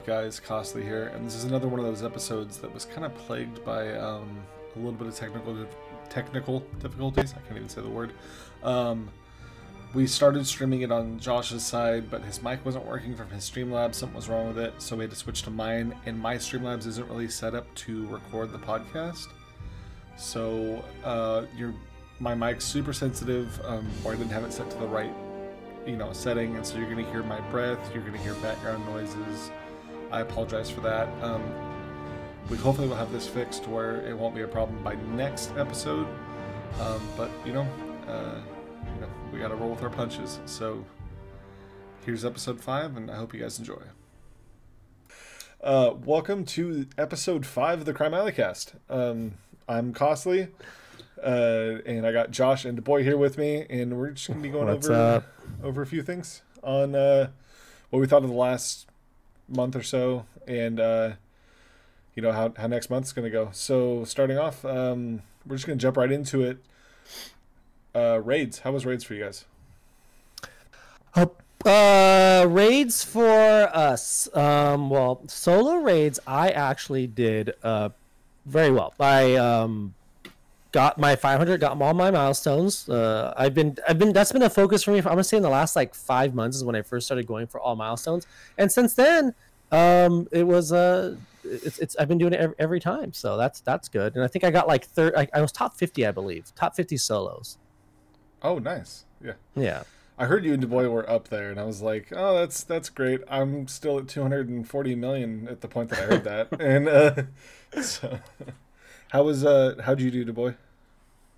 guys? Costly here, and this is another one of those episodes that was kind of plagued by a little bit of technical difficulties. I can't even say the word. We started streaming it on Josh's side, but his mic wasn't working from his Streamlabs. Something was wrong with it, so we had to switch to mine, and my Streamlabs isn't really set up to record the podcast. So my mic's super sensitive, or I didn't have it set to the right setting, and so you're going to hear my breath, you're going to hear background noises. I apologize for that. We hopefully will have this fixed to where it won't be a problem by next episode, but we got to roll with our punches. So here's episode 5, and I hope you guys enjoy. Welcome to episode 5 of the Crime Alley Cast. I'm Costly, and I got Josh and DuBois here with me, and we're just going to be going over a few things on what we thought of the last month or so, and how next month's going to go. So starting off, we're just going to jump right into it. Raids. How was raids for you guys? Raids for us. Well, solo raids, I actually did very well. I got my 500, got all my milestones. That's been a focus for me. I'm gonna say in the last 5 months is when I first started going for all milestones, and since then, I've been doing it every time. So that's good. And I think I got I was top 50, I believe, top 50 solos. Oh, nice. Yeah. I heard you and DuBois were up there, and I was like, "Oh, that's great." I'm still at 240 million at the point that I heard that. And so, how'd you do, DuBois?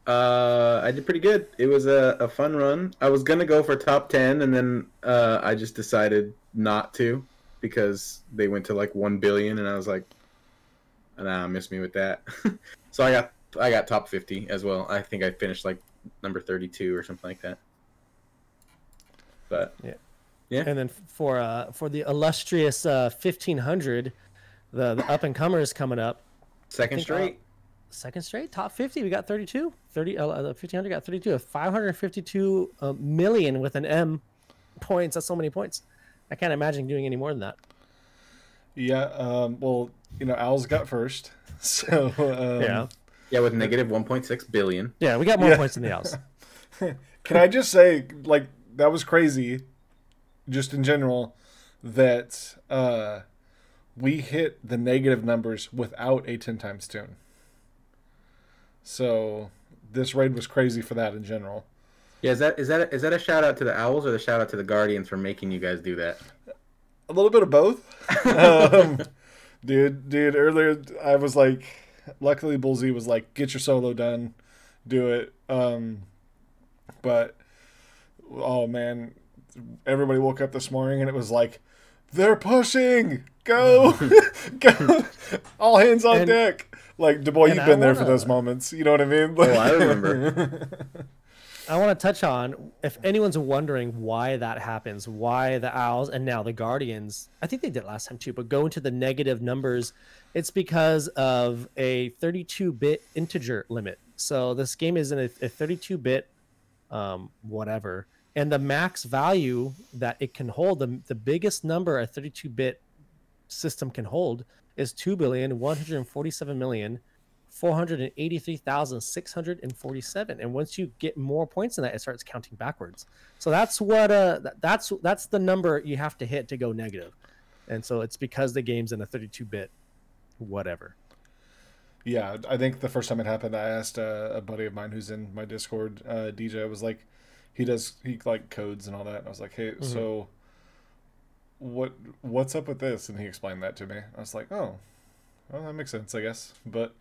I did pretty good. It was a fun run. I was gonna go for top 10, and then I just decided not to because they went to 1 billion, and I was like, "Nah, miss me with that." So I got top 50 as well. I think I finished number 32 or something like that. But yeah. And then for the illustrious 1500, the up and comers coming up. Second straight top 50. We got 32. 1500 got 32. 552 million with an M points. That's so many points. I can't imagine doing any more than that. Yeah. Well, Owls got first. So yeah, with negative 1.6 billion. Yeah, we got more points than the Owls. Can I just say, that was crazy, just in general, that we hit the negative numbers without a 10 times tune. So this raid was crazy for that in general. Yeah, is that a shout out to the Owls or the shout out to the Guardians for making you guys do that? A little bit of both. Dude, earlier I was like, luckily Bullseye was like, get your solo done, do it. But oh man, everybody woke up this morning and it was like, they're pushing, go, go, all hands on deck. DuBois, you've been there for those moments. You know what I mean? Oh, I remember. I want to touch on, if anyone's wondering why that happens, why the Owls and now the Guardians, I think they did it last time too, but go into the negative numbers, it's because of a 32-bit integer limit. So this game is in a 32-bit whatever, and the max value that it can hold, the biggest number a 32-bit system can hold is 2,147,483,647, and once you get more points than that, it starts counting backwards. So that's what that's the number you have to hit to go negative, and so it's because the game's in a 32-bit whatever. Yeah, I think the first time it happened, I asked a buddy of mine who's in my Discord, DJ. I was like, he codes and all that, and I was like, hey, so what's up with this? And he explained that to me. I was like, oh, well, that makes sense, I guess. But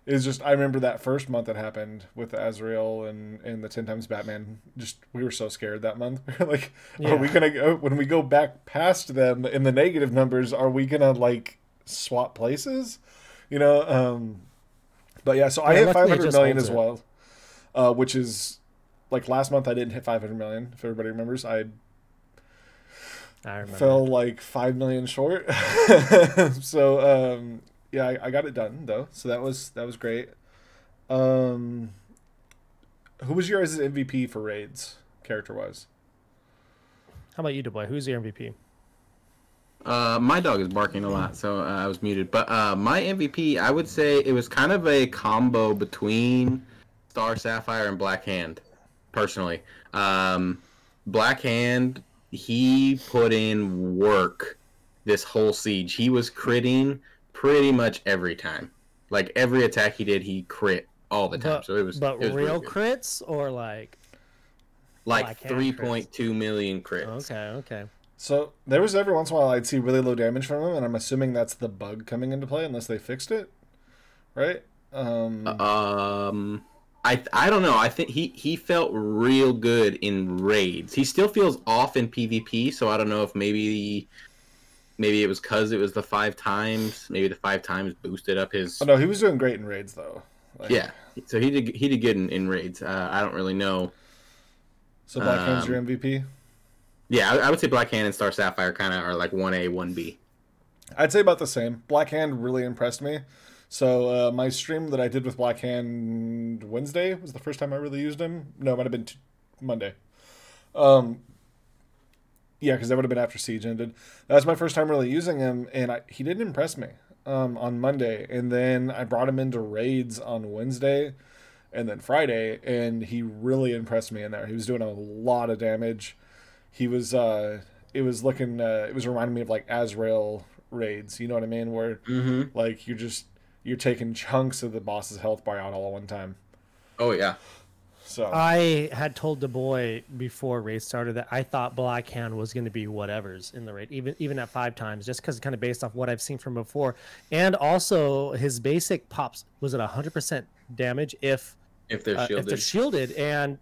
it's just, I remember that first month that happened with the Azrael and the 10 times Batman. Just, we were so scared that month. We were like, Are we gonna go, when we go back past them in the negative numbers, are we gonna swap places? But yeah, so I hit 500 million as well, which is last month I didn't hit 500 million. If everybody remembers, I remember. Fell 5 million short. So yeah, I got it done though. So that was great. Who was your guys' MVP for raids, character wise? How about you, DuBois? Who's your MVP? My dog is barking a lot, so I was muted. But my MVP, I would say it was kind of a combo between Star Sapphire and Black Hand, personally. Black Hand, he put in work this whole siege. He was critting pretty much every time. Like, every attack he did, he crit all the time. So it was real really crits or like 3.2 million crits. Okay. So there was every once in a while I'd see really low damage from him, and I'm assuming that's the bug coming into play, unless they fixed it, right? I don't know. I think he felt real good in raids. He still feels off in PvP, so I don't know if maybe it was because it was the 5 times. Maybe the 5 times boosted up his. Oh no, he was doing great in raids though. Like... Yeah, so he did good in raids. I don't really know. So Black Hand's your MVP. Yeah, I would say Black Hand and Star Sapphire kind of are like 1A, 1B. I'd say about the same. Black Hand really impressed me. So my stream that I did with Black Hand Wednesday was the first time I really used him. No, it might have been Monday. Yeah, because that would have been after Siege ended. That was my first time really using him, and he didn't impress me on Monday. And then I brought him into raids on Wednesday and then Friday, and he really impressed me in there. He was doing a lot of damage. He was, it was reminding me of like Azrael raids, you know what I mean? Where like you're taking chunks of the boss's health bar out all at one time. Oh yeah. So I had told the boy before raid started that I thought Black Hand was going to be whatever's in the raid, even at 5 times, just because kind of based off what I've seen from before, and also his basic pops was at 100% damage if they're shielded. If they're shielded, and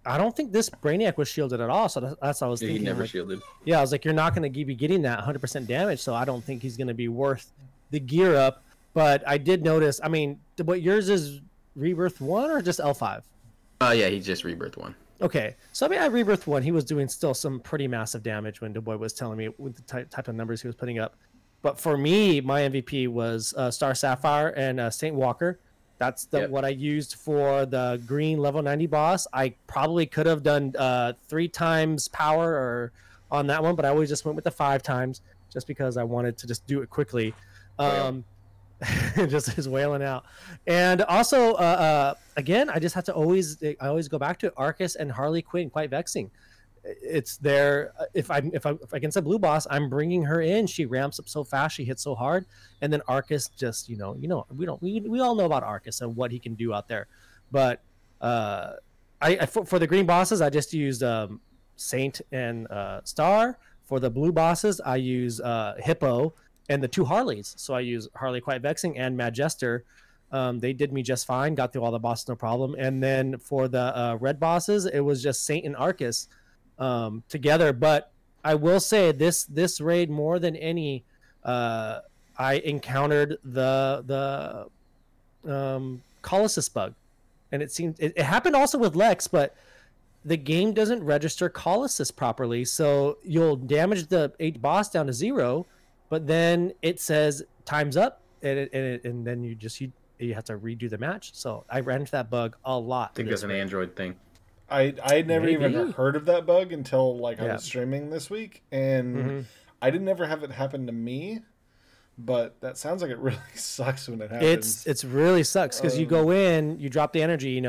I don't think this Brainiac was shielded at all, so that's what I was thinking. He never like, shielded. Yeah, I was like, you're not going to be getting that 100% damage, so I don't think he's going to be worth the gear up. But I did notice, I mean, what yours is Rebirth 1 or just L5? Yeah, he's just Rebirth 1. Okay, so I mean, at Rebirth 1, he was doing still some pretty massive damage when Dubois was telling me with the type of numbers he was putting up. But for me, my MVP was Star Sapphire and Saint Walker. That's what I used for the green level 90 boss. I probably could have done 3 times power or on that one, but I always just went with the 5 times just because I wanted to just do it quickly. Just his wailing out. And also, again, I just have to always go back to Arcus and Harley Quinn. Quite vexing. It's there. If I'm against a blue boss, I'm bringing her in. She ramps up so fast, she hits so hard, and then Arcus just we all know about Arcus and what he can do out there. But for the green bosses, I just used Saint and Star. For the blue bosses, I use Hippo and the 2 Harleys. So I use Harley Quite Vexing and Majester. They did me just fine. Got through all the bosses, no problem. And then for the red bosses, it was just Saint and Arcus together. But I will say this raid more than any, I encountered the Colossus bug, and it seemed it happened also with Lex, but the game doesn't register Colossus properly, so you'll damage the 8 boss down to 0, but then it says time's up, and then you have to redo the match. So I ran into that bug a lot. I think that's an Android thing. I had never even heard of that bug until I was streaming this week, and I didn't ever have it happen to me. But that sounds like it really sucks when it happens. It's really sucks because you go in, you drop the energy.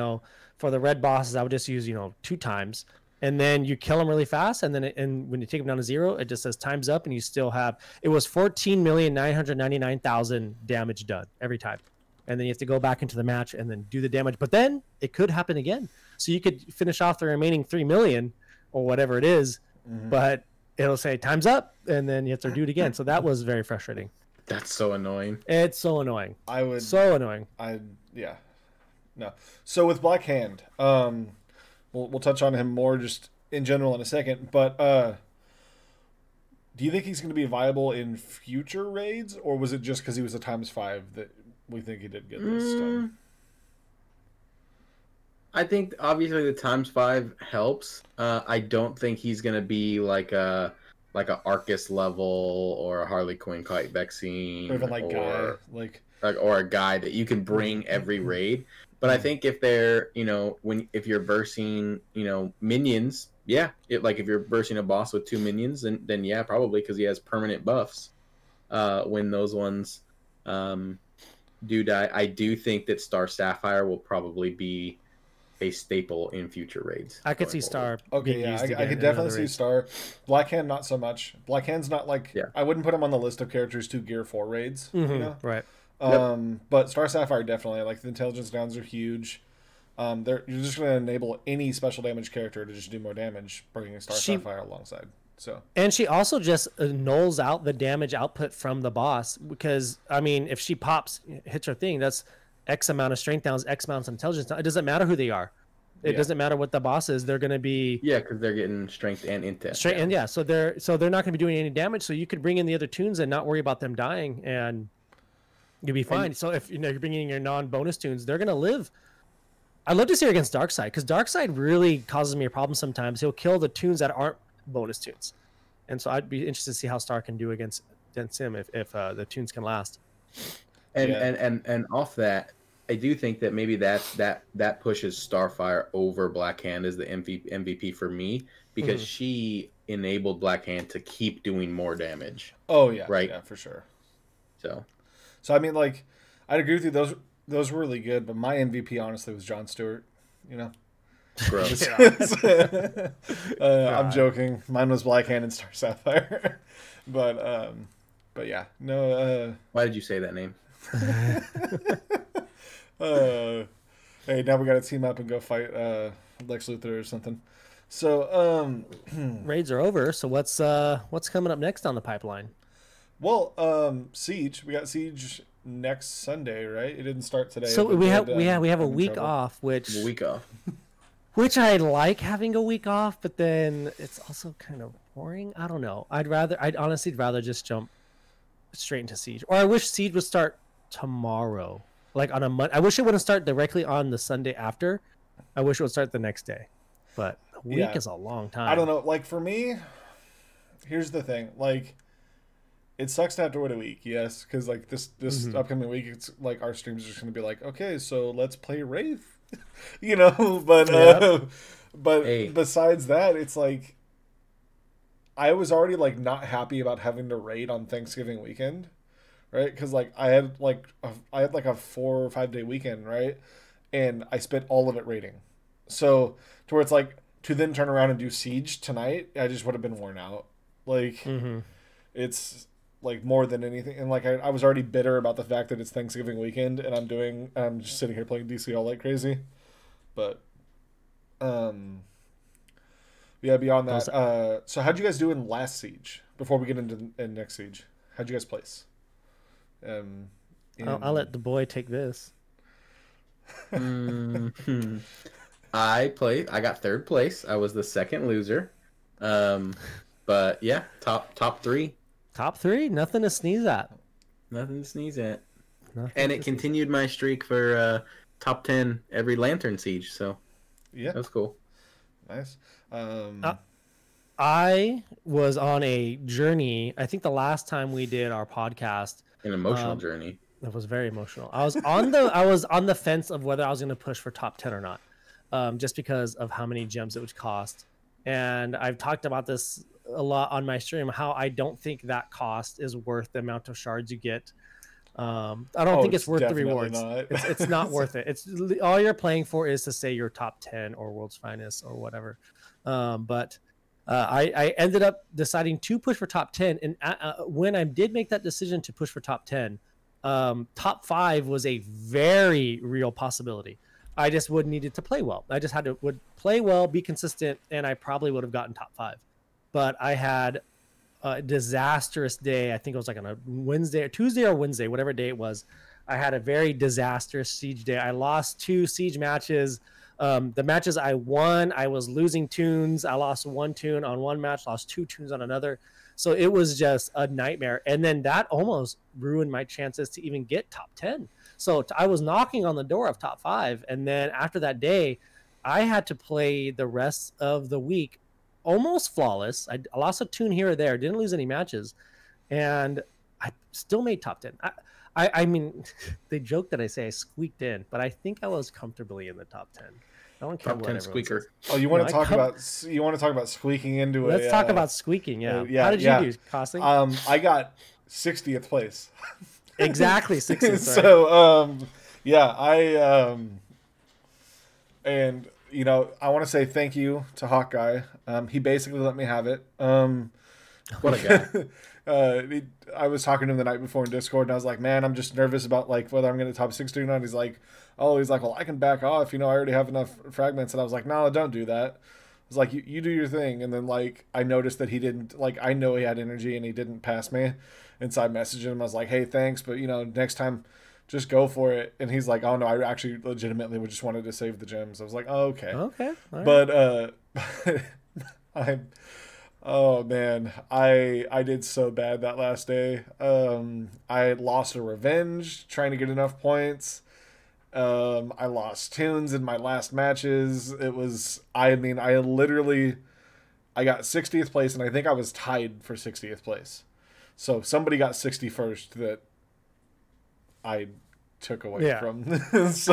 For the red bosses, I would just use 2 times, and then you kill them really fast, and then when you take them down to 0, it just says time's up, and you still have. It was 14,999,000 damage done every time. And then you have to go back into the match and then do the damage. But then it could happen again. So you could finish off the remaining 3 million or whatever it is, but it'll say time's up, and then you have to do it again. So that was very frustrating. That's so annoying. It's so annoying. So annoying. Yeah. No. So with Black Hand, we'll touch on him more just in general in a second, but do you think he's going to be viable in future raids, or was it just because he was a ×5 that we think he did good this time? I think obviously the ×5 helps. I don't think he's gonna be like a Arcus level or a Harley Quinn Quite Vexing, or even or a guy that you can bring every raid. But I think if they're if you're versing minions yeah, like if you're versing a boss with 2 minions, then yeah, probably because he has permanent buffs. When those ones do die, I do think that Star Sapphire will probably be a staple in future raids. I could see going forward. Star Okay, being yeah, used again I could in definitely another see raid. Star. Blackhand, not so much. Blackhand's not like Yeah. I wouldn't put him on the list of characters to gear 4 raids. You know, Right. but Star Sapphire definitely. Like the intelligence downs are huge. You're just going to enable any special damage character to just do more damage, bringing Star Sapphire alongside. So And she also just nulls out the damage output from the boss because, I mean, if she pops, hits her thing, that's X amount of strength downs, X amounts of intelligence downs. It doesn't matter who they are. It Yeah. doesn't matter what the boss is. They're going to be Yeah, because they're getting strength and intent. straight. And yeah, so they're not going to be doing any damage. So you could bring in the other tunes and not worry about them dying, and you'll be fine. So if you're bringing in your non-bonus tunes, they're going to live. I'd love to see her against Darkseid because Darkseid really causes me a problem sometimes. He'll kill the tunes that aren't bonus tunes, and so I'd be interested to see how Star can do against him if the tunes can last. And off that, I do think that maybe that pushes Starfire over Blackhand as the MVP for me because she enabled Blackhand to keep doing more damage. oh yeah, Right. yeah, for sure. So So I mean, like, I'd agree with you. Those were really good, but my MVP honestly was Jon Stewart. You know, gross. I'm joking. Mine was Blackhand and Star Sapphire, but yeah, no. Why did you say that name? Hey, now we got to team up and go fight Lex Luthor or something. So Raids are over. So what's coming up next on the pipeline? well, Siege. We got Siege next Sunday, right? It didn't start today. So but we have did, we have a I'm in week trouble. off, which A week off. I like having a week off, but then it's also kind of boring. I don't know. I'd honestly rather just jump straight into Siege, or I wish Siege would start tomorrow, like on a Monday. I wish it wouldn't start directly on the Sunday after. I wish it would start the next day, but a week Yeah. is a long time. I don't know. Like for me, here's the thing. Like, it sucks to have to wait a week, yes, because like this upcoming week, it's like our streams are just gonna be like, okay, so let's play Wraith, you know. But but Hey. besides that, it's like I was already like not happy about having to raid on Thanksgiving weekend, right? Because like I had like a 4 or 5 day weekend, right, and I spent all of it raiding, so to where it's like to then turn around and do Siege tonight, I just would have been worn out. Like it's like more than anything, and like I was already bitter about the fact that it's Thanksgiving weekend and I'm just sitting here playing DC all like crazy. But yeah, beyond that, so how'd you guys do in last Siege before we get into next Siege? How'd you guys place? I'll let the boy take this. I got third place. I was the second loser. But yeah, top three. Top 3, nothing to sneeze at. Nothing to sneeze at. Nothing And to it continued my streak for top 10 every Lantern Siege, so Yeah, that was cool. nice. I was on a journey. I think the last time we did our podcast, An emotional journey. it was very emotional. I was on the fence of whether I was going to push for top 10 or not, just because of how many gems it would cost. And I've talked about this a lot on my stream, how I don't think that cost is worth the amount of shards you get. I don't think it's worth the definitely rewards. not. It's not worth it. It's all you're playing for is to say you're top 10 or world's finest or whatever. But I ended up deciding to push for top 10. And when I did make that decision to push for top 10, top 5 was a very real possibility. I just would needed to play well. I just would play well, be consistent, and I probably would have gotten top 5. But I had a disastrous day. I think it was like on a Wednesday or Tuesday or Wednesday, whatever day it was. I had a very disastrous Siege day. I lost 2 Siege matches. The matches I won, I was losing tunes. I lost 1 tune on one match, lost 2 tunes on another. So it was just a nightmare. And then that almost ruined my chances to even get top 10. So I was knocking on the door of top 5. And then after that day, I had to play the rest of the week almost flawless. I lost a tune here or there, didn't lose any matches. And I still made top 10. I mean, they joke that I say I squeaked in, but I think I was comfortably in the top 10. I don't care Top what 10 everyone squeaker. says. Oh, you want No, to I talk come- about squeaking into Let's a talk about squeaking. Yeah. yeah, How did yeah. you do, Costing? I got 60th place. Exactly 60. So yeah, and you know, I want to say thank you to Hawkeye. He basically let me have it. What a guy. I was talking to him the night before in Discord, and I was like, "Man, I'm just nervous about like whether I'm going to top 60 or not." He's like, "Well, I can back off. You know, I already have enough fragments." And I was like, "No, don't do that." I was like, you do your thing." And then like I noticed that he didn't like. I know he had energy, and he didn't pass me. And so I messaged him. I was like, "Hey, thanks, but you know, next time, just go for it." And he's like, "Oh no, I actually legitimately just wanted to save the gems." I was like, "Oh, okay." Okay. All right. But I'm oh man, I did so bad that last day. I lost a revenge trying to get enough points. I lost tunes in my last matches. It was I mean, I literally I got 60th place and I think I was tied for 60th place. So somebody got 61st that I took away Yeah. from. So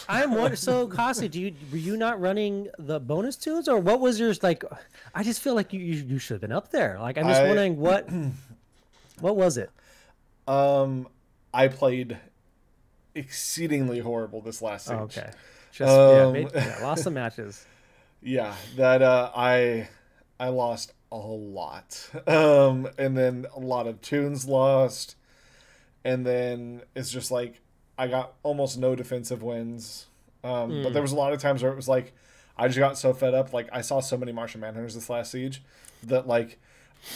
I'm wondering. So, Kasi, were you not running the bonus tunes, or what was yours like? I just feel like you should have been up there. Like, I'm just wondering what was it? I played exceedingly horrible this last siege. Oh, okay, just lost some matches. Yeah, that I lost a lot. And then a lot of tunes lost. And then it's just like I got almost no defensive wins. But there was a lot of times where it was like I just got so fed up. Like I saw so many Martian Manhunters this last siege that like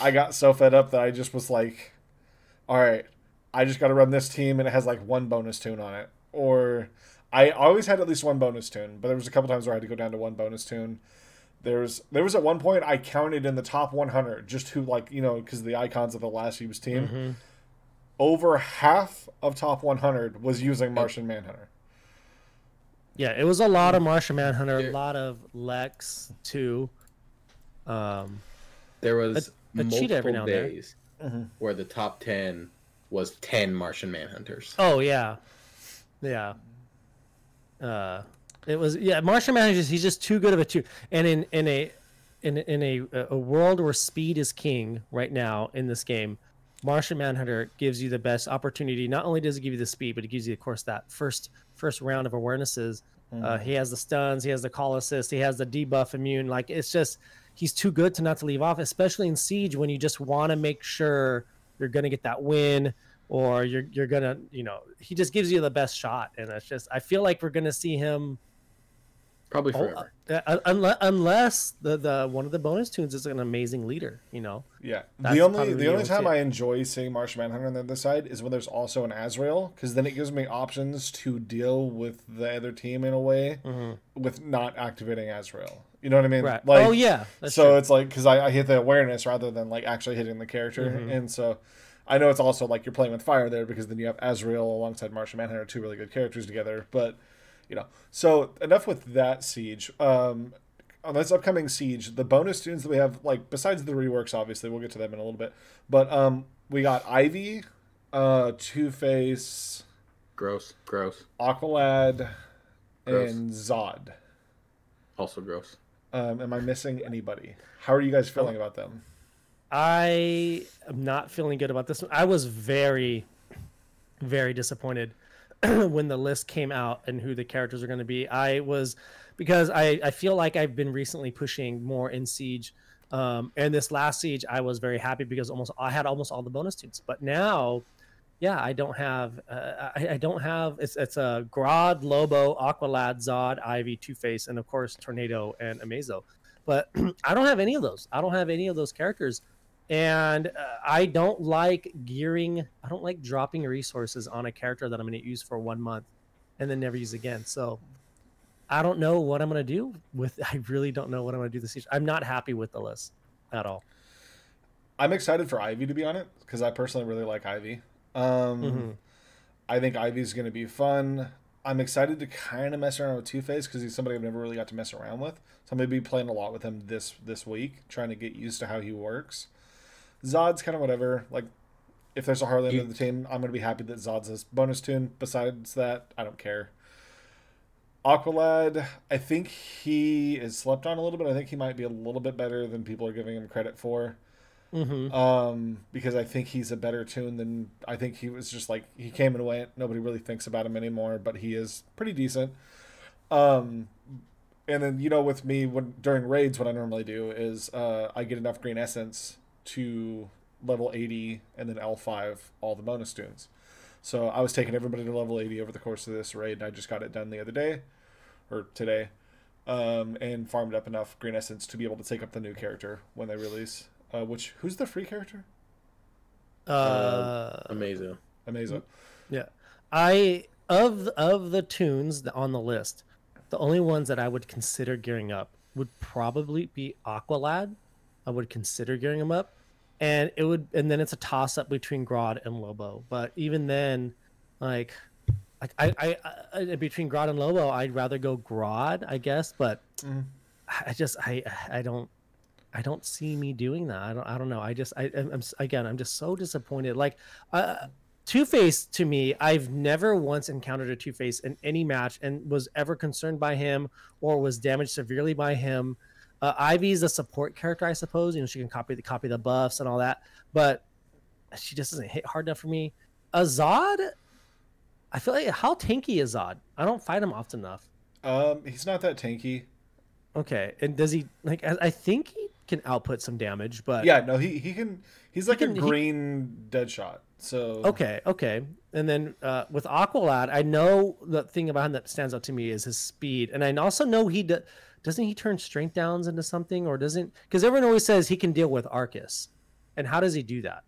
I got so fed up that I just was like, all right, I just got to run this team and it has like one bonus tune on it. Or I always had at least one bonus tune, but there was a couple times where I had to go down to one bonus tune. There was at one point I counted in the top 100 just who like, you know, because the icons of the last year's team. Mm-hmm. Over half of top 100 was using Martian Manhunter. Yeah, it was a lot of Martian Manhunter, a lot of Lex too. There was a cheat every now multiple and then. days where the top 10 was 10 Martian Manhunters. Oh yeah, yeah. It was Martian Manhunter. He's just too good of a two. And in a world where speed is king right now in this game, Martian Manhunter gives you the best opportunity. Not only does it give you the speed, but it gives you, of course, that first round of awarenesses. He has the stuns, he has the call assist, he has the debuff immune. Like it's just he's too good to not to leave off, especially in Siege when you just want to make sure you're gonna get that win or you're gonna, you know, he just gives you the best shot. And it's just I feel like we're gonna see him Probably forever. unless the one of the bonus tunes is an amazing leader, you know. Yeah, That's the probably only only time tip. I enjoy seeing Martian Manhunter on the other side is when there's also an Azrael, because then it gives me options to deal with the other team in a way with not activating Azrael. You know what I mean? Right. Like, Oh yeah. That's so true. it's like because I hit the awareness rather than like actually hitting the character, and so I know it's also like you're playing with fire there because then you have Azrael alongside Martian Manhunter, two really good characters together, but. You know, so enough with that siege. On this upcoming siege, the bonus tunes that we have, like besides the reworks, obviously we'll get to them in a little bit. But we got Ivy, Two-Face, Gross. Aqualad, Gross. and Zod. Also gross. Am I missing anybody? How are you guys feeling about them? I am not feeling good about this one. I was very, very disappointed when the list came out and who the characters are going to be. I was because I feel like I've been recently pushing more in Siege. And this last Siege, I was very happy because I had almost all the bonus tunes. But now, yeah, I don't have. I don't have. It's a Grodd, Lobo, Aqualad, Zod, Ivy, Two-Face, and of course Tornado and Amazo. But I don't have any of those. I don't have any of those characters. And I don't like gearing. I don't like dropping resources on a character that I'm going to use for 1 month and then never use again. So I don't know what I'm going to do with. I really don't know what I'm going to do this season. I'm not happy with the list at all. I'm excited for Ivy to be on it because I personally really like Ivy. I think Ivy's going to be fun. I'm excited to kind of mess around with Two-Face because he's somebody I've never really got to mess around with. So I'm going to be playing a lot with him this week, trying to get used to how he works. Zod's kind of whatever. Like, if there's a Harley under the team, I'm going to be happy that Zod's his bonus tune. Besides that, I don't care. Aqualad, I think he is slept on a little bit. I think he might be a little bit better than people are giving him credit for. Mm-hmm. Because I think he's a better tune than I think he was just like he came and went. Nobody really thinks about him anymore, but he is pretty decent. Um, and then with me during raids, what I normally do is I get enough green essence to level 80 and then L5 all the bonus tunes. So I was taking everybody to level 80 over the course of this raid, and I just got it done the other day or today, and farmed up enough green essence to be able to take up the new character when they release. Who's the free character? Amazo. Yeah, I of the tunes on the list, the only ones that I would consider gearing up would probably be Aqualad. I would consider gearing him up, and then it's a toss up between Grodd and Lobo. But even then, like I between Grodd and Lobo, I'd rather go Grodd, I guess. But I don't see me doing that. I don't know. I'm just so disappointed. Like, Two-Face to me, I've never once encountered a Two-Face in any match and was ever concerned by him or was damaged severely by him. Ivy's a support character, I suppose. She can copy the buffs and all that, but she just doesn't hit hard enough for me. Zod, I feel like, how tanky is Zod? I don't fight him often enough. He's not that tanky. Okay, and does he I think he can output some damage, but yeah, no, he can. He's like a green Deadshot. So okay, and then with Aqualad, I know the thing about him that stands out to me is his speed, and I also know doesn't he turn strength downs into something, or doesn't? Because everyone always says he can deal with Arcus, and how does he do that?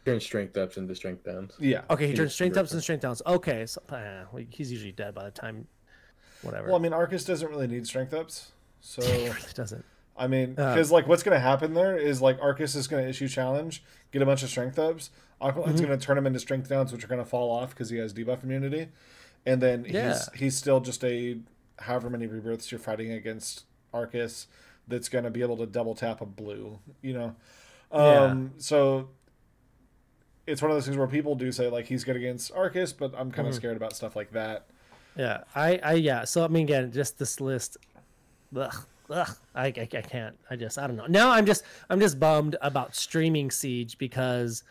Turns strength ups into strength downs. Yeah. Okay, he turns strength ups and strength downs. Okay, so he's usually dead by the time. Whatever. Well, I mean, Arcus doesn't really need strength ups, so he really doesn't. I mean, because what's going to happen there is Arcus is going to issue challenge, get a bunch of strength ups. Aqualad's going to turn him into strength downs, which are going to fall off because he has debuff immunity, and then he's still just a however many rebirths you're fighting against Arcus that's going to be able to double tap a blue. So it's one of those things where people do say he's good against Arcus, but I'm kind of scared about stuff like that. Yeah, yeah. So I mean, again, just this list. I can't. I don't know. Now I'm just bummed about streaming Siege because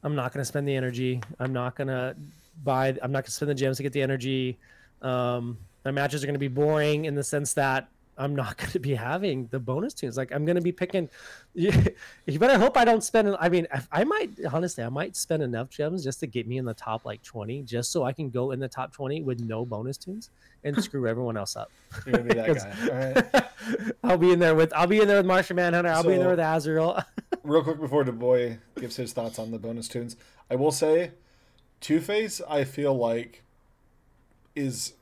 I'm not gonna spend the energy. I'm not gonna spend the gems to get the energy. My matches are gonna be boring in the sense that I'm not going to be having the bonus tunes. I'm going to be picking. You better hope I don't spend. I mean, I might spend enough gems just to get me in the top 20, just so I can go in the top 20 with no bonus tunes and screw everyone else up. You're gonna be that guy. All right. I'll be in there with Martian Manhunter. I'll be in there with Azrael. Real quick before DuBois gives his thoughts on the bonus tunes, I will say, Two-Face, I feel like is.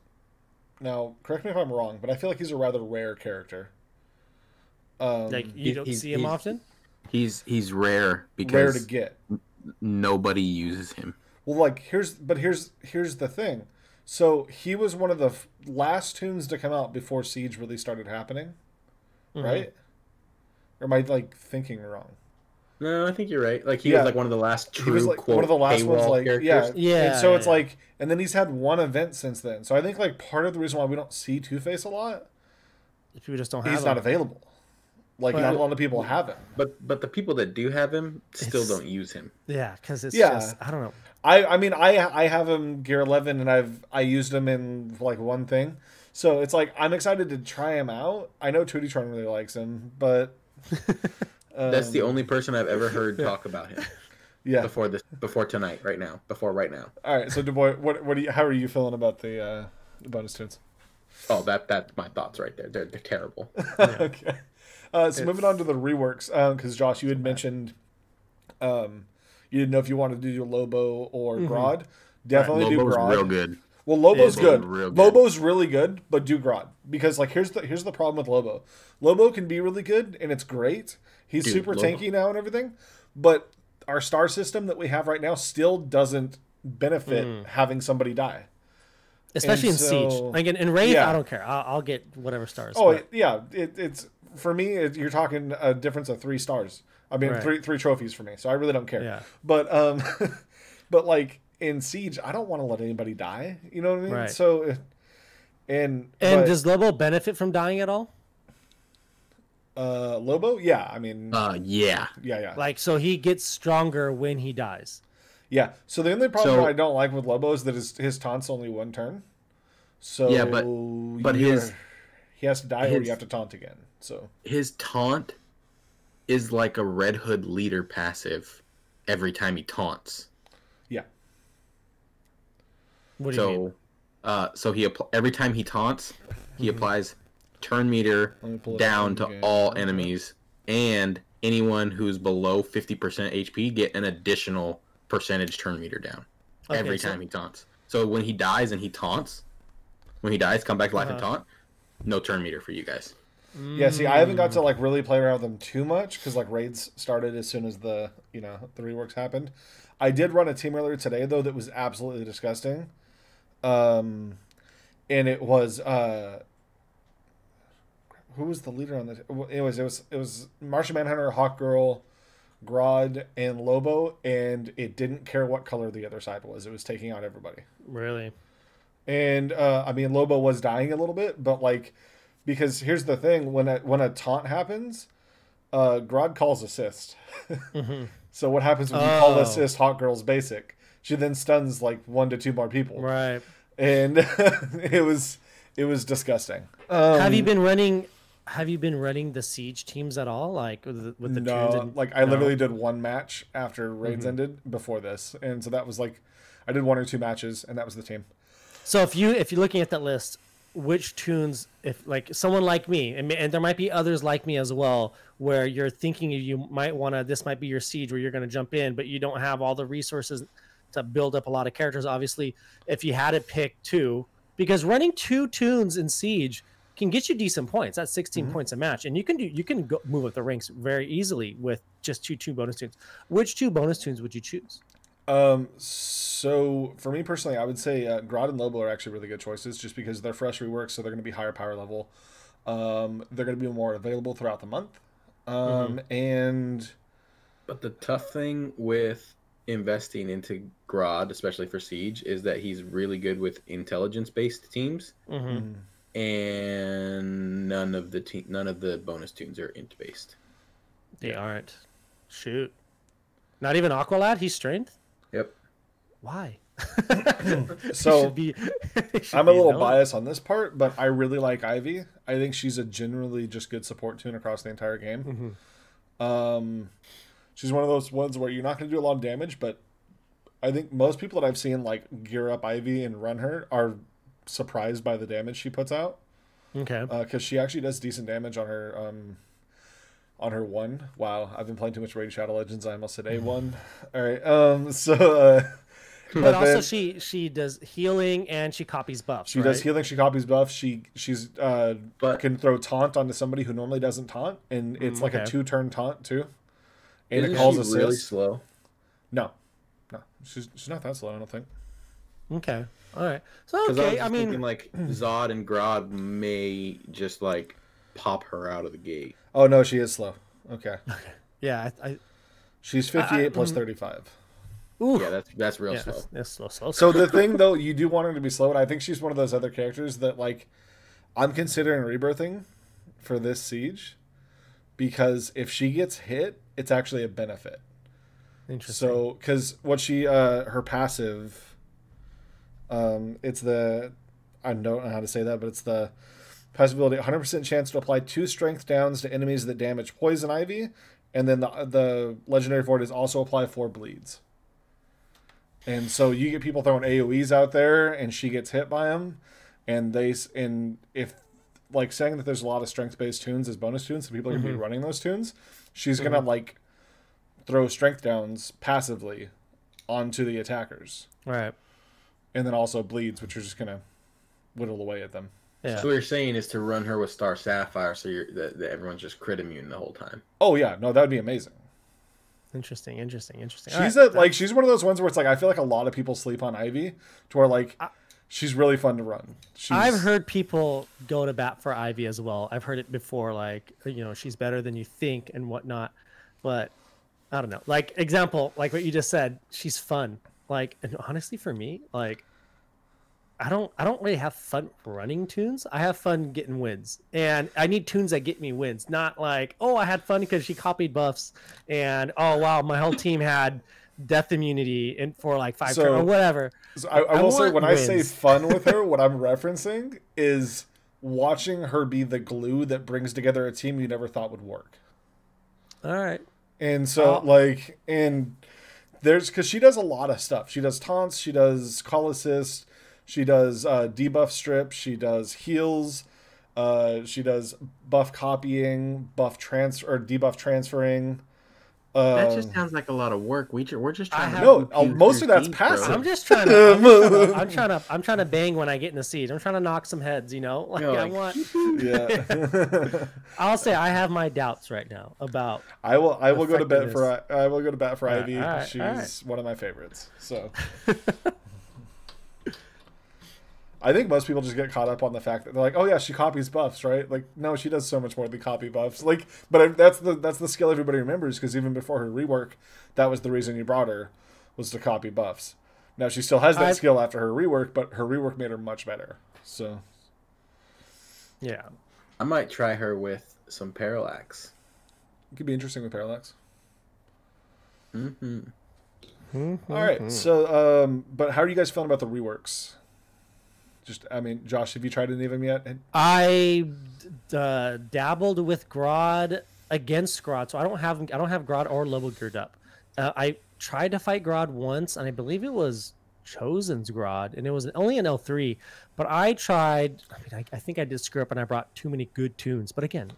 Now, correct me if I'm wrong, but I feel like he's a rather rare character. You don't see him often? He's rare because rare to get. Nobody uses him. Well, here's the thing. So he was one of the last tunes to come out before Siege really started happening, right? Or am I thinking wrong? No, I think you're right. He was one of the last true, he was quote, one of the last ones. characters. Yeah. And so it's and then he's had one event since then. So I think part of the reason why we don't see Two-Face a lot, people just don't have he's not available. Not a lot of people have him. But the people that do have him still don't use him. Yeah, because it's just I don't know. I mean I have him gear 11 and I used him in one thing. So it's I'm excited to try him out. I know Tootytron really likes him, but that's the only person I've ever heard talk about him. Yeah. Before tonight, right now. All right, so DuBois, how are you feeling about the bonus tunes? Oh, that's my thoughts right there. They're terrible. Okay. So moving on to the reworks, because Josh, you had mentioned you didn't know if you wanted to do Lobo or Grodd. Definitely do Grodd. Lobo's real good. Well, Lobo's good. Real good. Lobo's really good, but do Grodd because here's the problem with Lobo. Lobo can be really good and it's great. He's super tanky now and everything, but our star system that we have right now still doesn't benefit having somebody die. Especially in Siege. In Wraith, I don't care. I'll get whatever stars. Oh, yeah. It's for me, you're talking a difference of 3 stars. I mean, three trophies for me, so I really don't care. Yeah. But but in Siege, I don't want to let anybody die. You know what I mean? Right. So, And does Lobo benefit from dying at all? Lobo? Yeah, I mean, Yeah. yeah. Like, so he gets stronger when he dies. Yeah. So the only problem So- I don't like with Lobo is that his taunt's only one turn. So Yeah, but he has to die or his- you have to taunt again. So His taunt is like a Red Hood leader passive every time he taunts. yeah. What do you mean? So every time he taunts, he applies turn meter Let me pull it up down in to game. all enemies, and anyone who's below 50% HP get an additional percentage turn meter down every so- time he taunts. So when he dies and he taunts, when he dies, come back to life and taunt, no turn meter for you guys. Yeah, see, I haven't got to like really play around with them too much because like raids started as soon as the reworks happened. I did run a team earlier today though that was absolutely disgusting, and it was who was the leader on the? Anyways, it was Martian Manhunter, Hawkgirl, Grodd, and Lobo, and it didn't care what color the other side was. It was taking out everybody. Really? And I mean, Lobo was dying a little bit, but like, because here's the thing: when a taunt happens, Grodd calls assist. So what happens when you call assist Hawkgirl's basic? She then stuns like 1 to 2 more people, Right. and it was disgusting. Have you been running the siege teams at all? Like with the tunes No, and, like I literally did one match after raids ended before this, and so that was like, I did 1 or 2 matches, and that was the team. So if you're looking at that list, which tunes, if like someone like me, and there might be others like me as well, where you're thinking you might want to, this might be your siege where you're going to jump in, but you don't have all the resources to build up a lot of characters. Obviously, if you had to pick 2, because running 2 tunes in siege can get you decent points. That's 16 points a match, and you can go move up the ranks very easily with just two bonus tunes. Which 2 bonus tunes would you choose? So for me personally, I would say Grodd and Lobo are actually really good choices, just because they're fresh reworks, so they're going to be higher power level. They're going to be more available throughout the month, and But the tough thing with investing into Grodd, especially for Siege, is that he's really good with intelligence-based teams, and none of the bonus tunes are int-based. They aren't. Shoot. Not even Aqualad? He's strength? Yep. Why? so I'm a little known. biased on this part, but I really like Ivy. I think she's a generally just good support tune across the entire game. She's one of those ones where you're not going to do a lot of damage, but I think most people that I've seen like gear up Ivy and run her are surprised by the damage she puts out. Okay. Because she actually does decent damage on her 1. Wow, I've been playing too much Raid Shadow Legends. I almost said A1. All right. But also then she does healing and she copies buffs. she does healing. She copies buffs. She's can throw taunt onto somebody who normally doesn't taunt, and it's like a 2-turn taunt too. And Isn't it calls she assist. really slow? No, she's not that slow. I don't think. Okay. All right. So Because okay. I I was mean, thinking like Zod and Grodd may just like pop her out of the gate. Oh no, she is slow. Okay, yeah. I she's 58 plus 35. ooh. Yeah, that's real Yeah, slow. that's slow. So the thing though, you do want her to be slow, and I think she's one of those other characters that like I'm considering rebirthing for this siege, because if she gets hit, it's actually a benefit. Interesting. So because what she her passive, it's the, I don't know how to say that, but it's the passive ability, 100% chance to apply 2 strength downs to enemies that damage poison ivy, and then the legendary for it is also apply 4 bleeds. And so you get people throwing AoEs out there, and she gets hit by them, and if like saying that there's a lot of strength based tunes as bonus tunes, so people are gonna be running those tunes, she's gonna like throw strength downs passively onto the attackers, right. and then also bleeds, which are just gonna whittle away at them. Yeah. So what you're saying is to run her with Star Sapphire, so that everyone's just crit immune the whole time. Oh yeah, no, that would be amazing. Interesting. She's she's one of those ones where it's like I feel like a lot of people sleep on Ivy, to where like she's really fun to run. I've heard people go to bat for Ivy as well. I've heard it before, like, she's better than you think and whatnot. But I don't know. Like, example, like what you just said, she's fun. Like, and honestly, for me, like, I don't really have fun running tunes. I have fun getting wins, and I need tunes that get me wins. Not like, oh, I had fun because she copied buffs, and oh wow, my whole team had death immunity and for like 5 turns or whatever. So I will say, when wins. I say fun with her, what I'm referencing is watching her be the glue that brings together a team you never thought would work. All right. And so, because she does a lot of stuff. She does taunts, she does call assist, she does debuff strip, she does heals, she does buff copying, buff transfer or debuff transferring. That just sounds like a lot of work. We're just trying to No, most of that's passive. I'm just trying to. I'm trying to bang when I get in the siege. I'm trying to knock some heads. Like I want. Yeah. I'll say I have my doubts right now about. I will go to bat for Ivy. All right, She's one of my favorites. So. I think most people just get caught up on the fact that they're like, oh yeah, she copies buffs, right? Like, no, she does so much more than copy buffs. Like, but that's the skill everybody remembers, because even before her rework, that was the reason you brought her, was to copy buffs. Now she still has that skill after her rework, but her rework made her much better. So, yeah, I might try her with some Parallax. It could be interesting with Parallax. Mm-hmm. All right, so but how are you guys feeling about the reworks? Josh, have you tried any of them yet? I dabbled with Grodd against Grodd, so I don't have Grodd or level geared up. I tried to fight Grodd once, and I believe it was Chosen's Grodd, and it was only an L3. But I tried. I think I did screw up, and I brought too many good tunes. But again,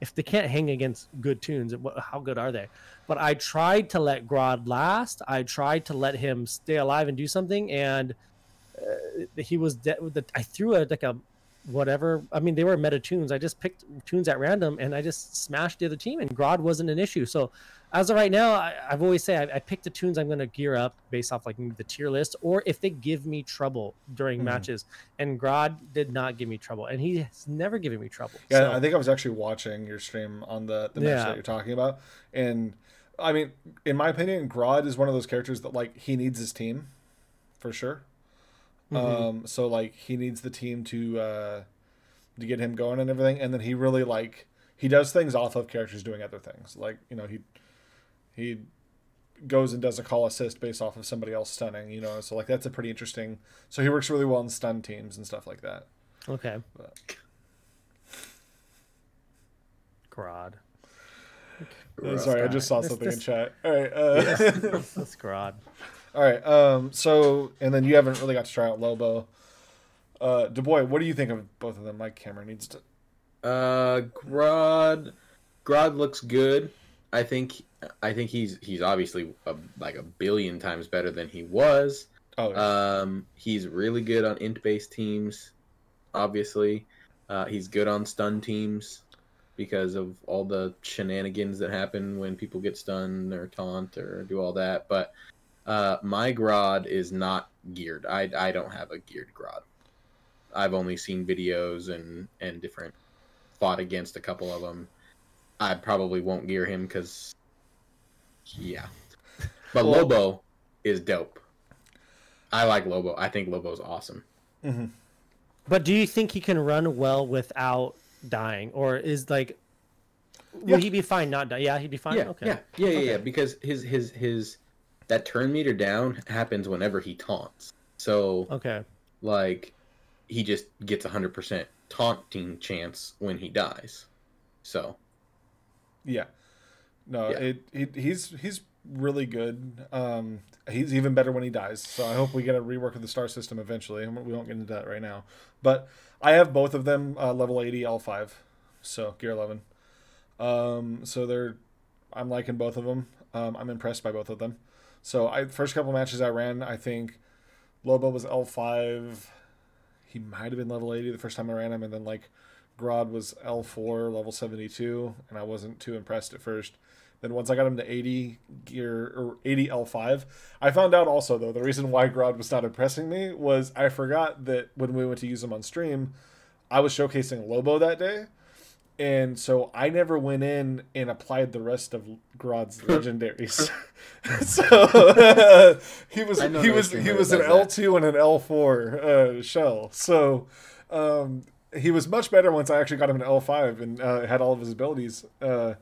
if they can't hang against good tunes, how good are they? But I tried to let Grodd last. I tried to let him stay alive and do something, and he was I threw a whatever. They were meta tunes. I just picked tunes at random, and I just smashed the other team, and Grodd wasn't an issue. So as of right now, I've always said I pick the tunes I'm going to gear up based off like the tier list, or if they give me trouble during matches. And Grodd did not give me trouble, and he has never given me trouble. Yeah, so I think I was actually watching your stream on the match that you're talking about, and in my opinion, Grodd is one of those characters that like he needs his team, for sure. Mm-hmm. So like he needs the team to get him going and everything, and then he really he does things off of characters doing other things. Like he goes and does a call assist based off of somebody else stunning. So like that's a pretty interesting. So he works really well in stun teams and stuff like that. Okay. Grodd. Sorry, I just saw something in chat. All right. That's Grodd. All right. So, and then you haven't really got to try out Lobo. DuBois, what do you think of both of them? My camera needs to. Grodd looks good. I think he's obviously like a billion times better than he was. Oh. Yeah. He's really good on int-based teams. Obviously, he's good on stun teams because of all the shenanigans that happen when people get stunned or taunt or do all that. But my Grodd is not geared. I don't have a geared Grodd. I've only seen videos and different fought against a couple of them. I probably won't gear him because, yeah. But Lobo is dope. I like Lobo. I think Lobo's awesome. Mm-hmm. But do you think he can run well without dying, or is will he be fine not dying? Yeah, he'd be fine. Yeah, okay. Yeah. Because his that turn meter down happens whenever he taunts. So okay, he just gets 100% taunting chance when he dies. So yeah, no, yeah. He's really good. He's even better when he dies. So I hope we get a rework of the star system eventually. We won't get into that right now, but I have both of them level 80 L5, so gear 11. So I'm liking both of them. I'm impressed by both of them. So first couple matches I ran, I think Lobo was L5. He might have been level 80 the first time I ran him, and then Grodd was L4, level 72, and I wasn't too impressed at first. Then once I got him to 80 gear or 80 L5, I found out also though the reason why Grodd was not impressing me was I forgot that when we went to use him on stream, I was showcasing Lobo that day, And so I never went in and applied the rest of Grodd's legendaries. So he was an L2 and an L4 shell. So he was much better once I actually got him an L5 and had all of his abilities. But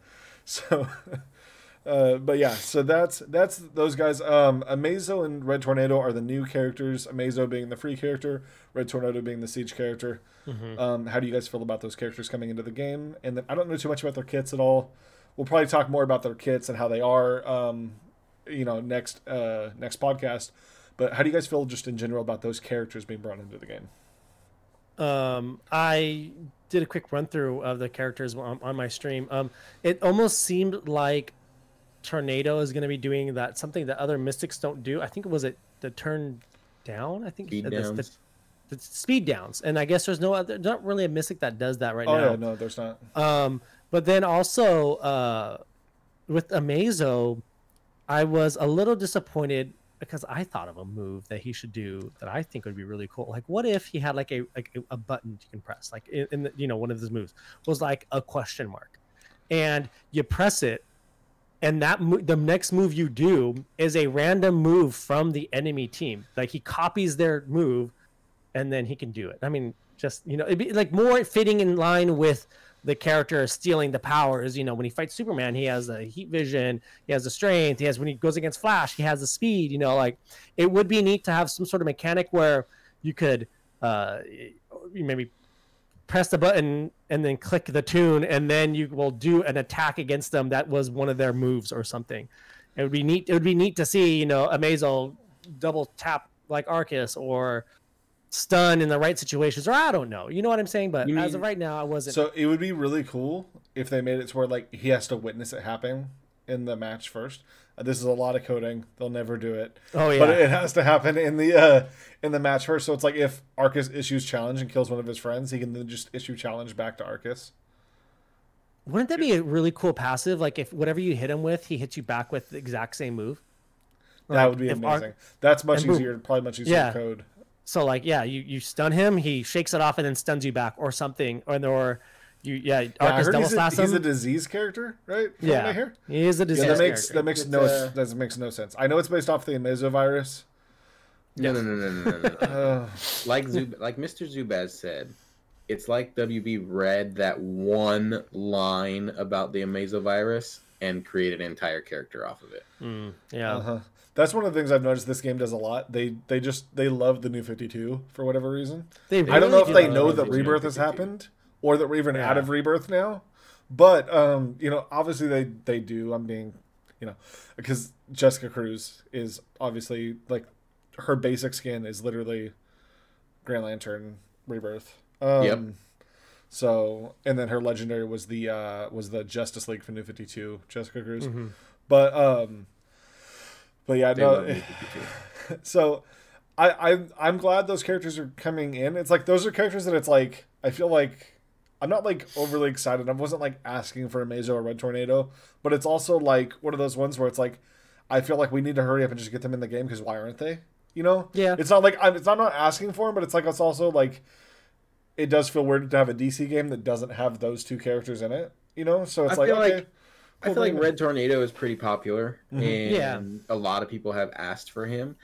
yeah, so that's those guys. Amazo and Red Tornado are the new characters. Amazo being the free character, Red Tornado being the siege character. How do you guys feel about those characters coming into the game? And then I don't know too much about their kits at all. We'll probably talk more about their kits and how they are, next podcast. But how do you guys feel just in general about those characters being brought into the game? I did a quick run through of the characters on my stream. It almost seemed like Tornado is going to be doing that something that other Mystics don't do. I think it was the turn down. I think the speed downs, and I guess there's not really a Mystic that does that right now. Oh yeah, no, there's not. But then also with Amazo, I was a little disappointed because I thought of a move that he should do that I think would be really cool. Like, what if he had like a button you can press, like in the, one of his moves was like a question mark, and you press it, and the next move you do is a random move from the enemy team. Like he copies their move, and then he can do it. I mean, just it'd be like more fitting in line with the character stealing the powers. When he fights Superman, he has the heat vision, he has the strength, when he goes against Flash, he has the speed. Like it would be neat to have some sort of mechanic where you could maybe press the button and then click the tune, and then you will do an attack against them that was one of their moves or something. It would be neat. It would be neat to see, Amazo double tap like Arceus, or stun in the right situations, or I don't know. You know what I'm saying? But as of right now, I wasn't. So it would be really cool if they made it to where like he has to witness it happen in the match first. This is a lot of coding. They'll never do it. Oh yeah. But it has to happen in the match first. So it's like if Arceus issues challenge and kills one of his friends, he can then just issue challenge back to Arceus. Wouldn't that be a really cool passive? Like if whatever you hit him with, he hits you back with the exact same move. That would be amazing. That's much easier. Probably much easier to code. So like, yeah, you stun him, he shakes it off and then stuns you back or something, Arceus double slash him. He's a disease character, right? From what I hear? He is a disease character. That makes no sense. I know it's based off the Amazo virus. No. Like Mr. Zubaz said, it's like WB read that one line about the Amazo virus and created an entire character off of it. That's one of the things I've noticed this game does a lot. They love the New 52 for whatever reason. I don't know if they know that Rebirth has happened or that we're even out of Rebirth now. But obviously they do. I'm being, because Jessica Cruz is obviously like her basic skin is literally Green Lantern Rebirth. Yep. So, and then her legendary was the Justice League for New 52, Jessica Cruz. But yeah, no. So I'm glad those characters are coming in. It's like those are characters that it's like I feel like I'm not like overly excited. I wasn't like asking for Amazo or Red Tornado, but it's also like one of those ones where it's like I feel like we need to hurry up and just get them in the game because why aren't they? Yeah. It's not like I'm not asking for them, but it's like it's also like it does feel weird to have a DC game that doesn't have those two characters in it. So it's like okay. I feel like Red Tornado is pretty popular, and a lot of people have asked for him.